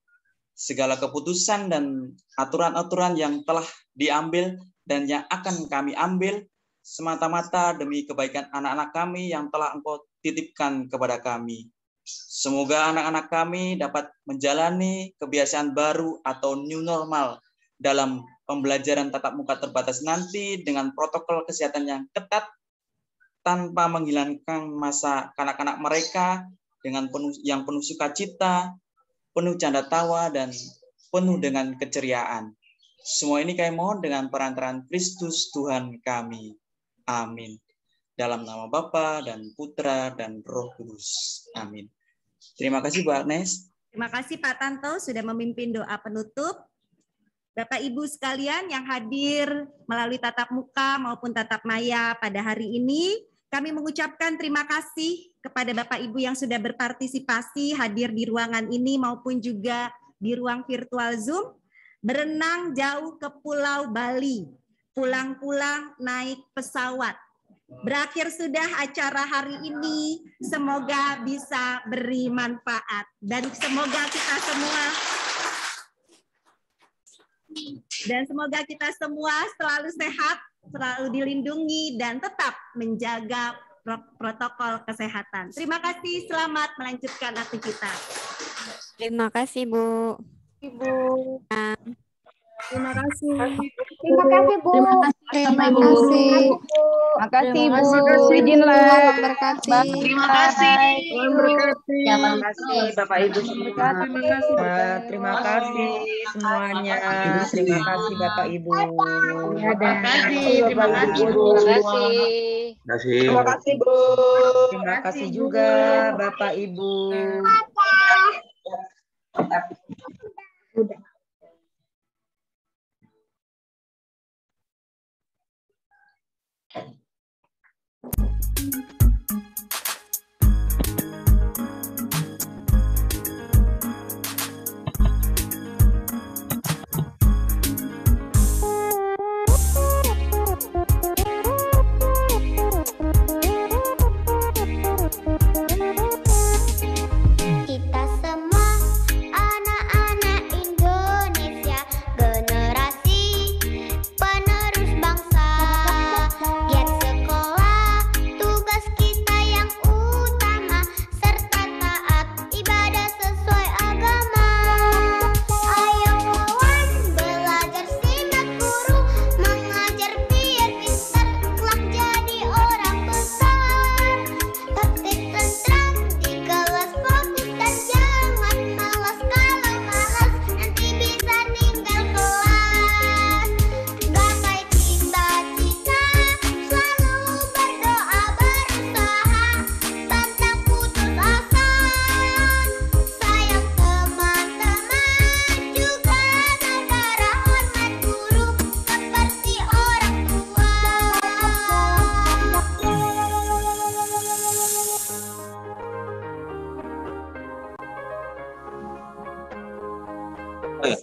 Segala keputusan dan aturan-aturan yang telah diambil dan yang akan kami ambil, semata-mata demi kebaikan anak-anak kami yang telah Engkau titipkan kepada kami. Semoga anak-anak kami dapat menjalani kebiasaan baru atau new normal dalam pembelajaran tatap muka terbatas nanti dengan protokol kesehatan yang ketat tanpa menghilangkan masa kanak-kanak mereka dengan penuh sukacita, penuh canda tawa, dan penuh dengan keceriaan. Semua ini kami mohon dengan perantaraan Kristus Tuhan kami. Amin. Dalam nama Bapa dan Putra dan Roh Kudus. Amin. Terima kasih Bu Agnes. Terima kasih Pak Tanto sudah memimpin doa penutup. Bapak Ibu sekalian yang hadir melalui tatap muka maupun tatap maya pada hari ini, kami mengucapkan terima kasih kepada Bapak Ibu yang sudah berpartisipasi hadir di ruangan ini maupun juga di ruang virtual Zoom. berenang jauh ke Pulau Bali, pulang-pulang naik pesawat. Berakhir sudah acara hari ini, semoga bisa beri manfaat dan semoga kita semua selalu sehat, selalu dilindungi dan tetap menjaga protokol kesehatan. Terima kasih, selamat melanjutkan aktivitas. Terima kasih, Bu. Ibu. Terima kasih. Terima kasih, Bu. Terima kasih. Terima kasih, Bu. Izinlah. Terima kasih. Terima kasih Bapak Ibu semua. Terima kasih semuanya. Terima kasih Bapak Ibu. Terima kasih. Terima kasih, Bu. Terima kasih Bu. Terima kasih juga Bapak Ibu. Udah. Kita semua anak-anak Indonesia, generasi penerus bangsa. Giat sekolah, tugas kita yang utama, serta taat ibadah sesuai agama. Ayo kawan, belajar simak guru, mengajar biar pintar, kelak jadi orang besar. Tertib tentram di kelas, fokus dan jangan malas. Kalau malas nanti bisa ninggal kelas. Gapai cita-cita, selalu berdoa berusaha, pantang putus asa. Sayang teman-teman, juga negara, hormat guru seperti orang tua. Oh, ya.